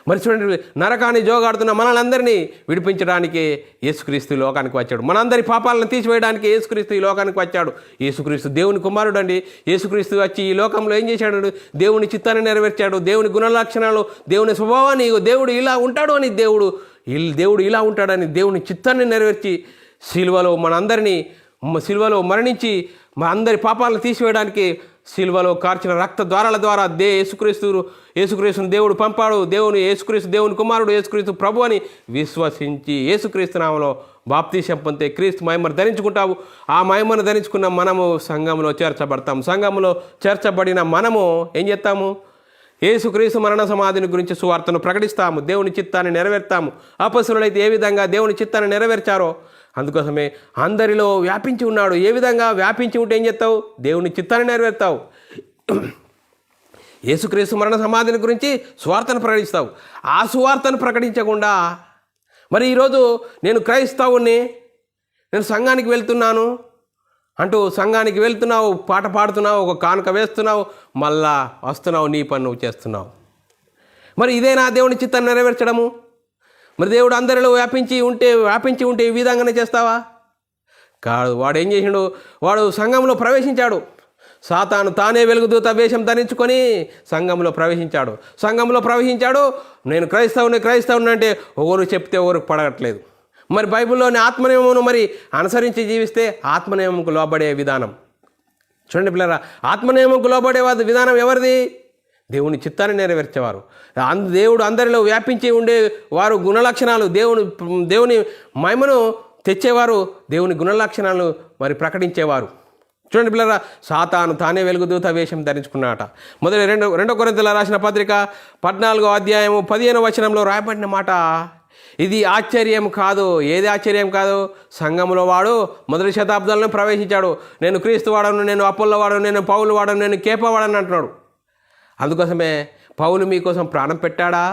మరి చూడండి, నరకాన్ని జోగాడుతున్న మనలందరినీ విడిపించడానికి యేసుక్రీస్తు లోకానికి వచ్చాడు. మనందరి పాపాలను తీసివేయడానికి యేసుక్రీస్తు ఈ లోకానికి వచ్చాడు. యేసుక్రీస్తు దేవుని కుమారుడు అండి. యేసుక్రీస్తు వచ్చి ఈ లోకంలో ఏం చేశాడు? దేవుని చిత్తాన్ని నెరవేర్చాడు. దేవుని గుణలక్షణాలు, దేవుని స్వభావాన్ని, దేవుడు ఇలా ఉంటాడు అని దేవుడు ఇలా ఉంటాడని దేవుని చిత్తాన్ని నెరవేర్చి సిలువలో మరణించి మా అందరి పాపాలను తీసివేయడానికి సిలువలో కార్చిన రక్త ద్వారాల ద్వారా యేసుక్రీస్తును దేవుడు పంపాడు. యేసుక్రీస్తు దేవుని కుమారుడు, యేసుక్రీస్తు ప్రభు అని విశ్వసించి యేసుక్రీస్తు నామములో బాప్తిసం పొందే క్రీస్తు మహిమను ధరించుకుంటావు. ఆ మహిమను ధరించుకున్న మనము సంఘంలో చేర్చబడతాం. సంఘంలో చేర్చబడిన మనము ఏం చేస్తాము? యేసుక్రీస్తు మరణ సమాధిని గురించి సువార్తను ప్రకటిస్తాము. దేవుని చిత్తాన్ని నెరవేర్తాము. అపొస్తలులైతే ఏ విధంగా దేవుని చిత్తాన్ని నెరవేర్చారో అందుకోసమే అందరిలో వ్యాపించి ఉన్నాడు. ఏ విధంగా వ్యాపించి ఉంటే ఏం చేస్తావు? దేవుని చిత్తాన్ని నెరవేర్తావు. యేసుక్రీస్తు మరణ సమాధిని గురించి సువార్తను ప్రకటిస్తావు. ఆ సువార్తను ప్రకటించకుండా మరి ఈరోజు నేను క్రైస్తవుని, నేను సంఘానికి వెళ్తున్నాను అంటూ సంఘానికి వెళ్తున్నావు, పాట పాడుతున్నావు, ఒక కానుక వేస్తున్నావు, మళ్ళా వస్తున్నావు, నీ పని నువ్వు చేస్తున్నావు. మరి ఇదేనా దేవుని చిత్తాన్ని నెరవేర్చడము? మరి దేవుడు అందరిలో వ్యాపించి ఉంటే ఈ విధంగానే చేస్తావా? కాదు. వాడు ఏం చేసిండు? వాడు సంఘంలో ప్రవేశించాడు. సాతాను తానే వెలుగుదూత వేషం ధరించుకొని సంఘంలో ప్రవేశించాడు. నేను క్రైస్తవుని అంటే ఒకరు చెప్తే ఒకరికి పడగట్లేదు. మరి బైబిల్లోని ఆత్మనియమమును మరి అనుసరించి జీవిస్తే ఆత్మనియమంకు లోబడే విధానం చూడండి పిల్లరా. ఆత్మనియమంకు లోబడే విధానం ఎవరిది? దేవుని చిత్తాన్ని నెరవేర్చేవారు. దేవుడు అందరిలో వ్యాపించి ఉండే వారు గుణలక్షణాలు, దేవుని మహిమను తెచ్చేవారు, దేవుని గుణలక్షణాలు మరి ప్రకటించేవారు. చూడండి పిల్లరా, సాతాను తానే వెలుగుదూత వేషం ధరించుకున్నాట. మొదటి 2 కొరింథీయులకు రాసిన పత్రిక 14వ అధ్యాయము 15వ వచనంలో రాయబడిన మాట, ఇది ఆశ్చర్యం కాదు. ఏది ఆశ్చర్యం కాదు? సంఘంలో వాడు మొదటి శతాబ్దంలో ప్రవేశించాడు. నేను క్రీస్తు వాడను, నేను అపోల్లో వాడను, నేను పౌలు వాడను, నేను కేఫా వాడను అంటున్నాడు. అందుకోసమే పౌలు మీకోసం ప్రాణం పెట్టాడా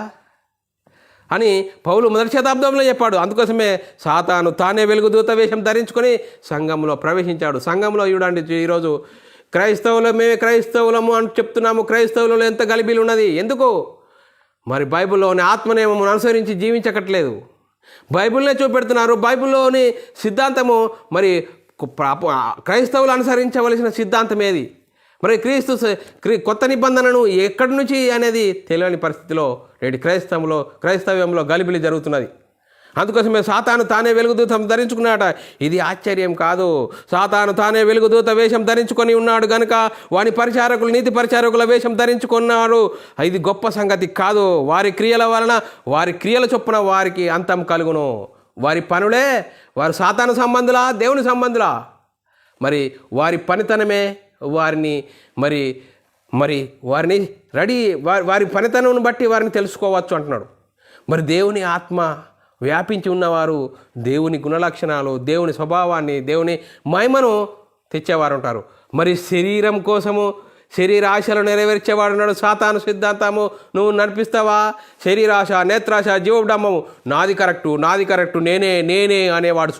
అని పౌలు మొదటి శతాబ్దంలో చెప్పాడు. అందుకోసమే సాతాను తానే వెలుగుదూత వేషం ధరించుకొని సంఘంలో ప్రవేశించాడు. సంఘంలో చూడండి, ఈరోజు మేమే క్రైస్తవులము అని చెప్తున్నాము. క్రైస్తవులలో ఎంత గలిబిలు ఉన్నది. ఎందుకు? మరి బైబిల్లోని ఆత్మనియమమును అనుసరించి జీవించకట్లేదు. బైబిల్నే చూపెడుతున్నారు. బైబిల్లోని సిద్ధాంతము మరి క్రైస్తవులు అనుసరించవలసిన సిద్ధాంతం ఏది? మరి కొత్త నిబంధనను ఎక్కడి నుంచి అనేది తెలియని పరిస్థితిలో నేటి క్రైస్తవ్యంలో గలిబిలి జరుగుతున్నది. అందుకోసమే సాతాను తానే వెలుగుదూత ధరించుకున్నాట. ఇది ఆశ్చర్యం కాదు. సాతాను తానే వెలుగుదూత వేషం ధరించుకొని ఉన్నాడు గనుక వాని పరిచారకులు నీతి పరిచారకుల వేషం ధరించుకున్నారు. ఇది గొప్ప సంగతి కాదు. వారి క్రియల వలన వారి క్రియల చొప్పున వారికి అంతం కలుగును. వారి పనులే వారు సాతాను సంబంధులా దేవుని సంబంధులా? మరి వారి పనితనమే వారిని మరి వారిని వారి పనితనం బట్టి వారిని తెలుసుకోవచ్చు అంటున్నాడు. మరి దేవుని ఆత్మ వ్యాపించి ఉన్నవారు దేవుని గుణలక్షణాలు, దేవుని స్వభావాన్ని, దేవుని మహిమను తెచ్చేవారు ఉంటారు. మరి శరీరం కోసము శరీరాశలు నెరవేర్చేవాడు ఉన్నాడు. సాతాను సిద్ధాంతము నువ్వు నడిపిస్తావా? శరీరాశ, నేత్రాశ, జీవడంబము, నాది కరెక్టు, నేనే అనేవాడు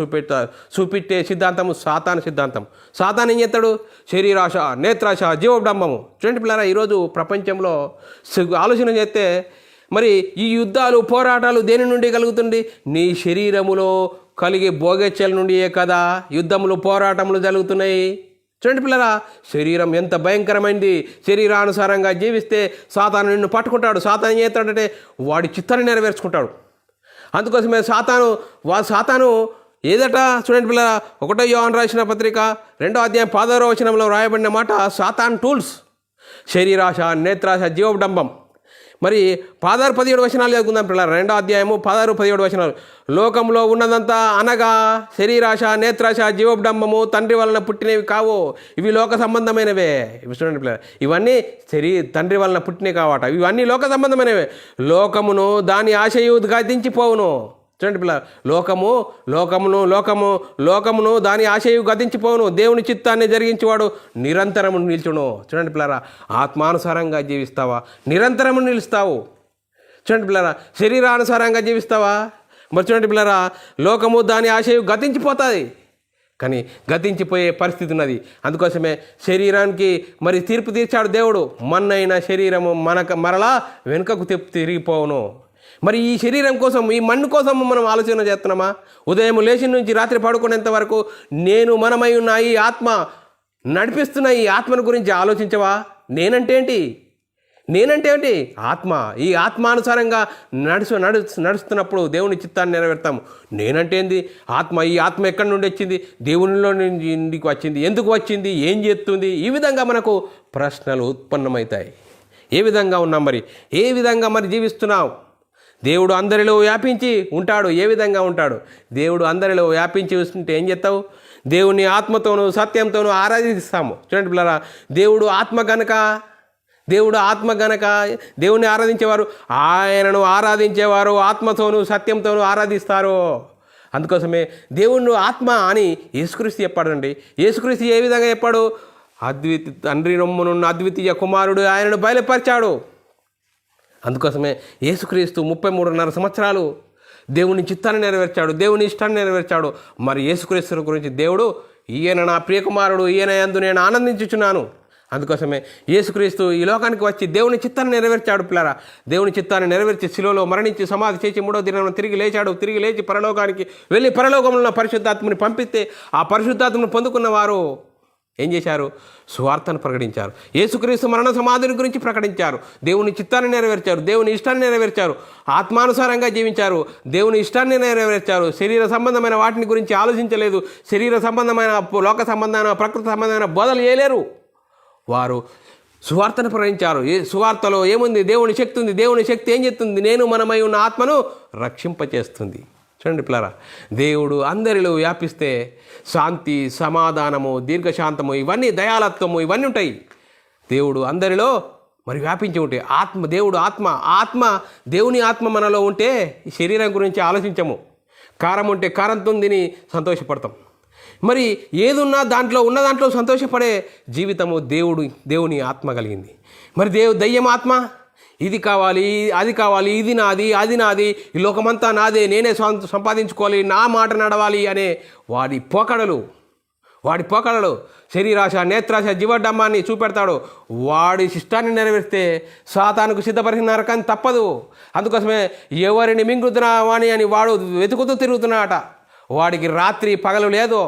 చూపెట్టే సిద్ధాంతము సాతాను సిద్ధాంతం. సాతాను ఏం చేస్తాడు? శరీరాశ, నేత్రాశ, జీవడంబము. చూడండి పిల్లరా, ఈరోజు ప్రపంచంలో ఆలోచన చేస్తే మరి ఈ యుద్ధాలు, పోరాటాలు దేని నుండి కలుగుతుంది? నీ శరీరములో కలిగే భోగేచ్ఛల నుండియే కదా యుద్ధములు, పోరాటములు జరుగుతున్నాయి. చూడండి పిల్లరా, శరీరం ఎంత భయంకరమైంది. శరీరానుసారంగా జీవిస్తే సాతాను నిన్ను పట్టుకుంటాడు. సాతాను ఏం చేస్తాడంటే వాడి చిత్తాన్ని నెరవేర్చుకుంటాడు. అందుకోసమే సాతాను ఏదట? చూడండి పిల్లరా, 1 యోహాను రాసిన పత్రిక 2వ అధ్యాయం 16వ వచనంలో రాయబడిన మాట సాతాన్ టూల్స్: శరీరాశ, నేత్రాశ, జీవడంబం. మరి 16-17 వచనాలు చదువుకుందాం పిల్లలు. 2వ అధ్యాయము 16-17 వచనాలు. లోకంలో ఉన్నదంతా అనగా శరీరాశ, నేత్రాశ, జీవడంబము తండ్రి వలన పుట్టినవి కావు, ఇవి లోక సంబంధమైనవే. ఇవి చూడండి పిల్లలు, ఇవన్నీ తండ్రి వలన పుట్టినవి కావట. ఇవన్నీ లోక సంబంధమైనవే. లోకమును దాని ఆశయు గతించిపోవును. చూడండి పిల్ల, లోకమును దాని ఆశయు గతించిపోవును, దేవుని చిత్తాన్ని జరిగించేవాడు నిరంతరము నిల్చును. చూడండి పిల్లరా, ఆత్మానుసారంగా జీవిస్తావా? నిరంతరము నిలుస్తావు. చూడండి పిల్లరా, శరీరానుసారంగా జీవిస్తావా? మరి చూడండి పిల్లరా, లోకము దాని ఆశయు గతించిపోతుంది, కానీ గతించిపోయే పరిస్థితి ఉన్నది. అందుకోసమే శరీరానికి మరి తీర్పు తీర్చాడు దేవుడు. మన్నైన శరీరము మరలా వెనుకకు తిరిగిపోవును. మరి ఈ శరీరం కోసం, ఈ మన్ను కోసం మనం ఆలోచన చేస్తున్నామా? ఉదయం లేచి నుంచి రాత్రి పడుకునేంత వరకు మనమై ఉన్న ఈ ఆత్మ నడిపిస్తున్న ఈ ఆత్మను గురించి ఆలోచించవా? నేనంటే ఏంటి? ఆత్మ. ఈ ఆత్మానుసారంగా నడుస్తున్నప్పుడు దేవుని చిత్తాన్ని నెరవేర్తాము. నేనంటే ఏంది? ఆత్మ. ఈ ఆత్మ ఎక్కడి నుండి వచ్చింది? దేవునిలో నుండి వచ్చింది. ఎందుకు వచ్చింది? ఏం చేస్తుంది? ఈ విధంగా మనకు ప్రశ్నలు ఉత్పన్నమవుతాయి. ఏ విధంగా ఉన్నాం మరి? ఏ విధంగా మరి జీవిస్తున్నావు? దేవుడు అందరిలో వ్యాపించి ఉంటాడు. ఏ విధంగా ఉంటాడు? దేవుడు అందరిలో వ్యాపించి ఉంటే ఏం చేస్తావు? దేవుని ఆత్మతోనూ సత్యంతోనూ ఆరాధిస్తాము. చూడండి పిల్లరా, దేవుడు ఆత్మ గనక దేవుని ఆరాధించేవారు, ఆయనను ఆరాధించేవారు ఆత్మతోనూ సత్యంతోనూ ఆరాధిస్తారు. అందుకోసమే దేవుణ్ణి ఆత్మ అని యేసుక్రీస్తు చెప్పాడండి. యేసుక్రీస్తు ఏ విధంగా చెప్పాడు? తండ్రి రొమ్మునున్న అద్వితీయ కుమారుడు ఆయనను బయలుపరిచాడు. అందుకోసమే యేసుక్రీస్తు 33.5 సంవత్సరాలు దేవుని చిత్తాన్ని నెరవేర్చాడు, దేవుని ఇష్టాన్ని నెరవేర్చాడు. మరి యేసుక్రీస్తు గురించి దేవుడు, ఈయన నా ప్రియకుమారుడు, ఈయన యందు నేను ఆనందించుచున్నాను. అందుకోసమే యేసుక్రీస్తు ఈ లోకానికి వచ్చి దేవుని చిత్తాన్ని నెరవేర్చాడు పిల్లరా. దేవుని చిత్తాన్ని నెరవేర్చి శిలువలో మరణించి సమాధి చేసి 3వ దినాన తిరిగి లేచాడు. తిరిగి లేచి పరలోకానికి వెళ్ళి పరలోకంలో ఉన్న పరిశుద్ధాత్మని పంపిస్తే ఆ పరిశుద్ధాత్మను పొందుకున్న వారు ఏం చేశారు? సువార్తను ప్రకటించారు. యేసుక్రీస్తు మరణ సమాధిని గురించి ప్రకటించారు. దేవుని చిత్తాన్ని నెరవేర్చారు, దేవుని ఇష్టాన్ని నెరవేర్చారు, ఆత్మానుసారంగా జీవించారు, దేవుని ఇష్టాన్ని నెరవేర్చారు. శరీర సంబంధమైన వాటిని గురించి ఆలోచించలేదు. శరీర సంబంధమైన, లోక సంబంధమైన, ప్రకృతి సంబంధమైన బోధలు చేయలేరు. వారు సువార్తను ప్రకటించారు. సువార్తలో ఏముంది? దేవుని శక్తి ఉంది. దేవుని శక్తి ఏం చేస్తుంది? మనమై ఉన్న ఆత్మను రక్షింపచేస్తుంది. చూడండి పిల్లరా, దేవుడు అందరిలో వ్యాపిస్తే శాంతి, సమాధానము, దీర్ఘశాంతము, ఇవన్నీ, దయాలత్వము, ఇవన్నీ ఉంటాయి. దేవుడు అందరిలో మరి వ్యాపించి ఉంటే దేవుని ఆత్మ మనలో ఉంటే ఈ శరీరం గురించి ఆలోచించము. కారం ఉంటే కారంతో తిని సంతోషపడతాం. మరి ఏదున్నా ఉన్న దాంట్లో సంతోషపడే జీవితము దేవుని ఆత్మ కలిగింది. మరి దయ్యం ఆత్మ ఇది కావాలి, అది కావాలి, ఇది నాది, అది నాది, ఈ లోకమంతా నాదే, నేనే సంపాదించుకోవాలి, నా మాట నడవాలి అనే వాడి పోకడలు శరీరాశ, నేత్రాశ, జీవడంబాన్ని చూపెడతాడు. వాడి ఇష్టాన్ని నెరవేరిస్తే సాతానుకు సిద్ధపరిచిన నరకాన్ని తప్పదు. అందుకోసమే ఎవరిని మింగుతున్నా వాణి అని వాడు వెతుకుతూ తిరుగుతున్నాడట. వాడికి రాత్రి పగలు లేదు,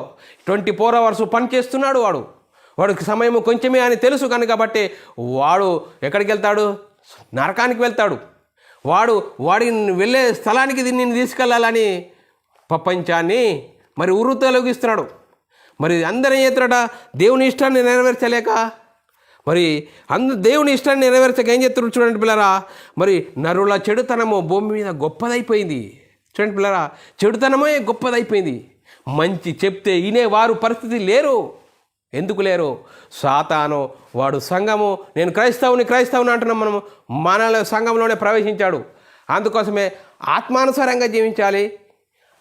24 hours పని చేస్తున్నాడు. వాడికి సమయం కొంచెమే అని తెలుసు కనుక బట్టి వాడు ఎక్కడికి వెళ్తాడు? నరకానికి వెళ్తాడు. వాడి వెళ్ళే స్థలానికి నిన్ను తీసుకెళ్ళాలని ప్రపంచాన్ని మరి ఉర్రూతలొగిస్తున్నాడు. మరి అందరం చేస్తున్నాడ దేవుని ఇష్టాన్ని నెరవేర్చలేక, మరి దేవుని ఇష్టాన్ని నెరవేర్చక ఏం చేస్తున్నారు చూడండి పిల్లరా. మరి నరుల చెడుతనము భూమి మీద గొప్పదైపోయింది. చూడండి పిల్లరా, చెడుతనమే గొప్పదైపోయింది. మంచి చెప్తే వినేవారు పరిస్థితి లేరు. ఎందుకు లేరు? సాతాను వాడు సంఘము, నేను క్రైస్తవుని అంటున్నాం. మనము మన సంఘంలోనే ప్రవేశించాడు. అందుకోసమే ఆత్మానుసారంగా జీవించాలి,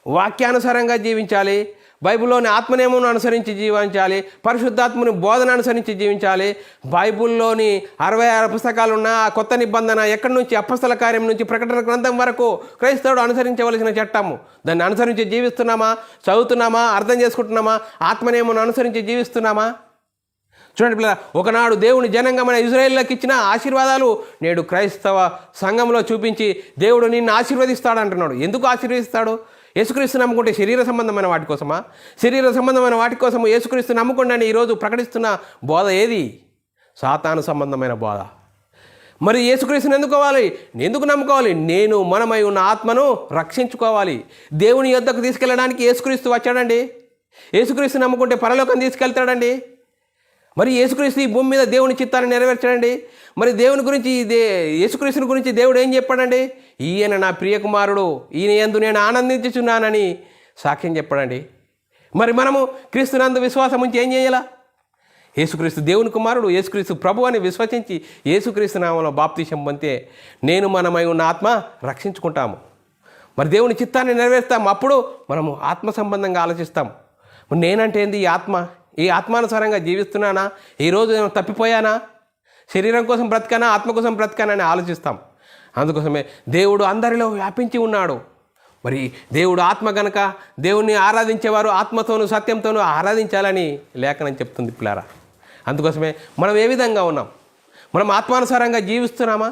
వాక్యానుసారంగా జీవించాలి, బైబిల్లోని ఆత్మనియమం అనుసరించి జీవించాలి, పరిశుద్ధాత్మని బోధన అనుసరించి జీవించాలి. బైబిల్లోని 66 పుస్తకాలు ఉన్న కొత్త నిబంధన ఎక్కడి నుంచి అపొస్తల కార్యం నుంచి ప్రకటన గ్రంథం వరకు క్రైస్తవుడు అనుసరించవలసిన చట్టము. దాన్ని అనుసరించి జీవిస్తున్నామా, చదువుతున్నామా, అర్థం చేసుకుంటున్నామా, ఆత్మనియమం అనుసరించి జీవిస్తున్నామా? చూడండి పిల్లల, ఒకనాడు దేవుని జనంగమైన ఇజ్రాయేలులకు ఇచ్చిన ఆశీర్వాదాలు నేడు క్రైస్తవ సంఘంలో చూపించి దేవుడు నిన్ను ఆశీర్వదిస్తాడు అంటున్నాడు. ఎందుకు ఆశీర్వదిస్తాడు? యేసుక్రీస్తు నమ్ముకుంటే శరీర సంబంధమైన వాటి కోసమా? శరీర సంబంధమైన వాటి కోసము యేసుక్రీస్తు నమ్ముకోండి అని ఈరోజు ప్రకటిస్తున్న బోధ ఏది? సాతాను సంబంధమైన బోధ. మరి యేసుక్రీస్తుని ఎందుకు నమ్ముకోవాలి? మనమై ఉన్న ఆత్మను రక్షించుకోవాలి. దేవుని యొద్దకు తీసుకెళ్ళడానికి యేసుక్రీస్తు వచ్చాడండి. యేసుక్రీస్తు నమ్ముకుంటే పరలోకం తీసుకెళ్తాడండి. మరి యేసుక్రీస్తు ఈ భూమి మీద దేవుని చిత్తాన్ని నెరవేర్చాడండి. మరి దేవుని గురించి యేసుక్రీస్తుని గురించి దేవుడు ఏం చెప్పాడండి? ఈయన నా ప్రియకుమారుడు, ఈయన యందు నేను ఆనందించుచున్నానని సాక్ష్యం చెప్పాడండి. మరి మనము క్రీస్తునందు విశ్వాసం ఉంచి ఏం చేయాలా? యేసుక్రీస్తు దేవుని కుమారుడు, యేసుక్రీస్తు ప్రభు అని విశ్వసించి యేసుక్రీస్తు నామంలో బాప్తిసం పొందితే మనమై ఉన్న ఆత్మ రక్షించుకుంటాము. మరి దేవుని చిత్తాన్ని నెరవేర్స్తాము. అప్పుడు మనము ఆత్మ సంబంధంగా ఆలోచిస్తాం. నేనంటే ఏంది? ఈ ఆత్మానుసారంగా జీవిస్తున్నానా? ఈరోజు నేను తప్పిపోయానా? శరీరం కోసం బ్రతకానా, ఆత్మ కోసం బ్రతకానా అని ఆలోచిస్తాం. అందుకోసమే దేవుడు అందరిలో వ్యాపించి ఉన్నాడు. మరి దేవుడు ఆత్మ గనక దేవుణ్ణి ఆరాధించేవారు ఆత్మతోనూ సత్యంతోనూ ఆరాధించాలని లేఖనం చెప్తుంది పిల్లారా. అందుకోసమే మనం ఏ విధంగా ఉన్నాం? మనం ఆత్మానుసారంగా జీవిస్తున్నామా?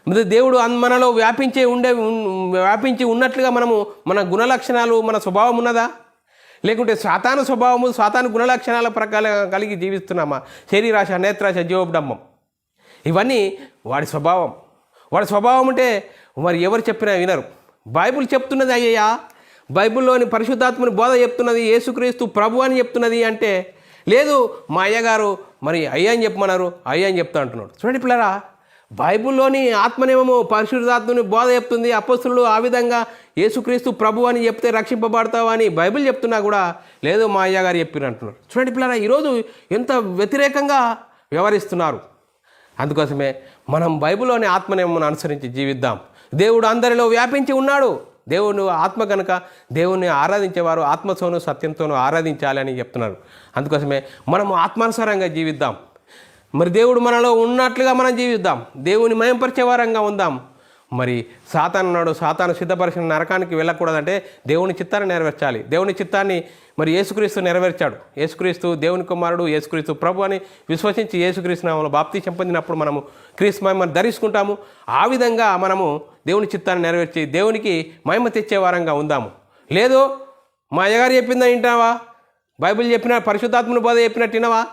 మరి దేవుడు మనలో వ్యాపించి ఉన్నట్లుగా మన గుణలక్షణాలు, మన స్వభావం ఉన్నదా? లేకుంటే సాతాను స్వభావము, సాతాను గుణలక్షణాల ప్రకారం కలిగి జీవిస్తున్నామా? శరీరాశ, నేత్రాశ, జీవోడంబం, ఇవన్నీ వాడి స్వభావం. వాడి స్వభావం అంటే మరి ఎవరు చెప్పినా వినరు. బైబిల్ చెప్తున్నది అయ్యా, బైబిల్లోని పరిశుద్ధాత్మని బోధ చెప్తున్నది, యేసుక్రీస్తు ప్రభు అని చెప్తున్నది అంటే, లేదు మా అయ్యగారు మరి అయ్యా అని చెప్పమన్నారు, అయ్యా అని చెప్తా అంటున్నాడు. చూడండి పిల్లరా, బైబిల్లోని ఆత్మనేమో పరిశుద్ధాత్మని బోధ చెప్తుంది. అపొస్తలులు ఆ విధంగా యేసుక్రీస్తు ప్రభు అని చెప్తే రక్షింపబడతావు అని బైబిల్ చెప్తున్నా కూడా లేదు మా అయ్యగారు చెప్పిన అంటున్నారు. చూడండి పిల్లరా, ఈరోజు ఎంత వ్యతిరేకంగా వ్యవహరిస్తున్నారు. అందుకోసమే మనం బైబిల్లోని ఆత్మనేమను అనుసరించి జీవిద్దాం. దేవుడు అందరిలో వ్యాపించి ఉన్నాడు. దేవుని ఆత్మ కనుక దేవుణ్ణి ఆరాధించేవారు ఆత్మతోనూ సత్యంతోనూ ఆరాధించాలి అని చెప్తున్నారు. అందుకోసమే మనము ఆత్మానుసారంగా జీవిద్దాం. మరి దేవుడు మనలో ఉన్నట్లుగా మనం జీవిద్దాం. దేవుని మయంపరిచే వారంగా ఉందాం. మరి సాతాను సిద్ధపరిచిన నరకానికి వెళ్ళకూడదంటే దేవుని చిత్తాన్ని నెరవేర్చాలి. దేవుని చిత్తాన్ని మరి యేసుక్రీస్తు నెరవేర్చాడు. యేసుక్రీస్తు దేవుని కుమారుడు, యేసుక్రీస్తు ప్రభు అని విశ్వసించి యేసుక్రీస్తు నామములో బాప్తిసం పొందినప్పుడు మనము క్రీస్తు మహిమను ధరించుకుంటాము. ఆ విధంగా మనము దేవుని చిత్తాన్ని నెరవేర్చి దేవునికి మహిమ తెచ్చే వారంగా ఉందాము. లేదు మా అయ్యగారు చెప్పిందని వింటావా, బైబిల్ చెప్పిన పరిశుద్ధాత్మని బోధ చెప్పినట్టు వినవా,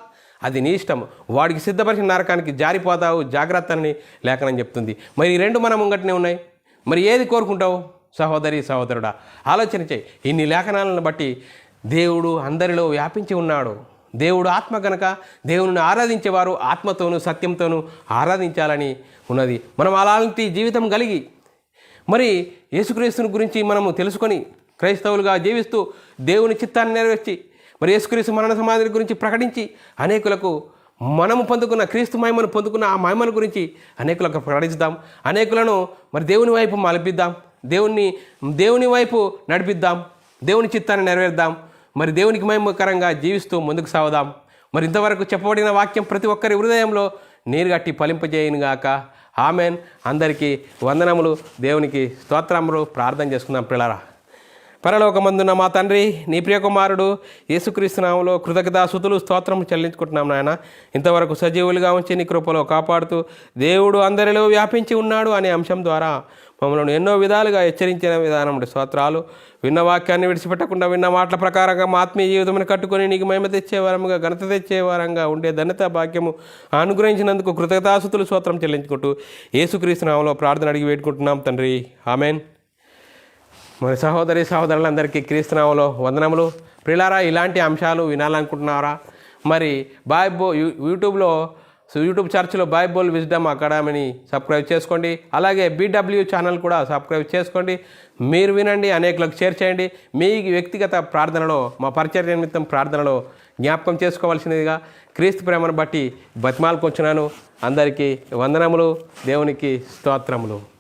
అది నీ ఇష్టం. వాడికి సిద్ధపరిచిన నరకానికి జారిపోతావు, జాగ్రత్త అని లేఖనం చెప్తుంది. మరి ఈ రెండు మన ముంగటనే ఉన్నాయి. మరి ఏది కోరుకుంటావు సహోదరి సహోదరుడా? ఆలోచన చేయి. ఇన్ని లేఖనాలను బట్టి దేవుడు అందరిలో వ్యాపించి ఉన్నాడు. దేవుడు ఆత్మ కనుక దేవుని ఆరాధించేవారు ఆత్మతోనూ సత్యంతోనూ ఆరాధించాలని ఉన్నది. మనం అలాంటి జీవితం కలిగి మరి యేసుక్రీస్తుని గురించి మనము తెలుసుకొని క్రైస్తవులుగా జీవిస్తూ దేవుని చిత్తాన్ని నెరవేర్చి మరి యేసుక్రీస్తు మరణ సమాధి గురించి ప్రకటించి అనేకులకు మనము పొందుకున్న క్రీస్తు మహిమను పొందుకున్న ఆ మహిమను గురించి అనేకులకు ప్రకటిద్దాం. అనేకులను మరి దేవుని వైపు మలిపిద్దాం. దేవుని వైపు నడిపిద్దాం. దేవుని చిత్తాన్ని నెరవేర్దాం. మరి దేవునికి మహిమకరంగా జీవిస్తూ ముందుకు సాగుదాం. మరి ఇంతవరకు చెప్పబడిన వాక్యం ప్రతి ఒక్కరి హృదయంలో నీరుగట్టి ఫలింపజేయునుగాక. ఆమెన్. అందరికీ వందనములు. దేవునికి స్తోత్రములు. ప్రార్థన చేసుకుందాం. పిల్లరా, పరలోకమందున్న మా తండ్రి, నీ ప్రియకుమారుడు యేసుక్రీస్తు నామములో కృతజ్ఞతాస్తుతులు స్తోత్రము చెల్లించుకుంటున్నాం నాయన. ఇంతవరకు సజీవులుగా ఉంచి నీ కృపలో కాపాడుతూ దేవుడు అందరిలో వ్యాపించి ఉన్నాడు అనే అంశం ద్వారా మమ్మల్ని ఎన్నో విధాలుగా హెచ్చరించిన విధానం స్తోత్రాలు. విన్న వాక్యాన్ని విడిచిపెట్టకుండా విన్న మాటల ప్రకారంగా మా ఆత్మీయ జీవితమును కట్టుకొని నీకు మహిమ తెచ్చేవారముగా ఘనత తెచ్చేవారంగా ఉండే ధన్యత భాగ్యము అనుగ్రహించినందుకు కృతజ్ఞతాస్తుతులు స్తోత్రం చెల్లించుకుంటూ యేసుక్రీస్తు నామములో ప్రార్థన అడిగి వేడుకుంటున్నాం తండ్రి. ఆమెన్. మరి సహోదరి సహోదరులందరికీ క్రీస్తునామంలో వందనములు. ప్రియులారా, ఇలాంటి అంశాలు వినాలనుకుంటున్నారా? మరి యూట్యూబ్ చర్చ్లో బైబుల్ విజ్డమ్ అకాడమీని సబ్స్క్రైబ్ చేసుకోండి. అలాగే BW ఛానల్ కూడా సబ్స్క్రైబ్ చేసుకోండి. మీరు వినండి, అనేకులకు షేర్ చేయండి. మీ వ్యక్తిగత ప్రార్థనలో, మా పరిచర్య నిమిత్తం ప్రార్థనలో జ్ఞాపకం చేసుకోవాల్సినదిగా క్రీస్తు ప్రేమను బట్టి బతిమాలుకొచ్చున్నాను. అందరికీ వందనములు, దేవునికి స్తోత్రములు.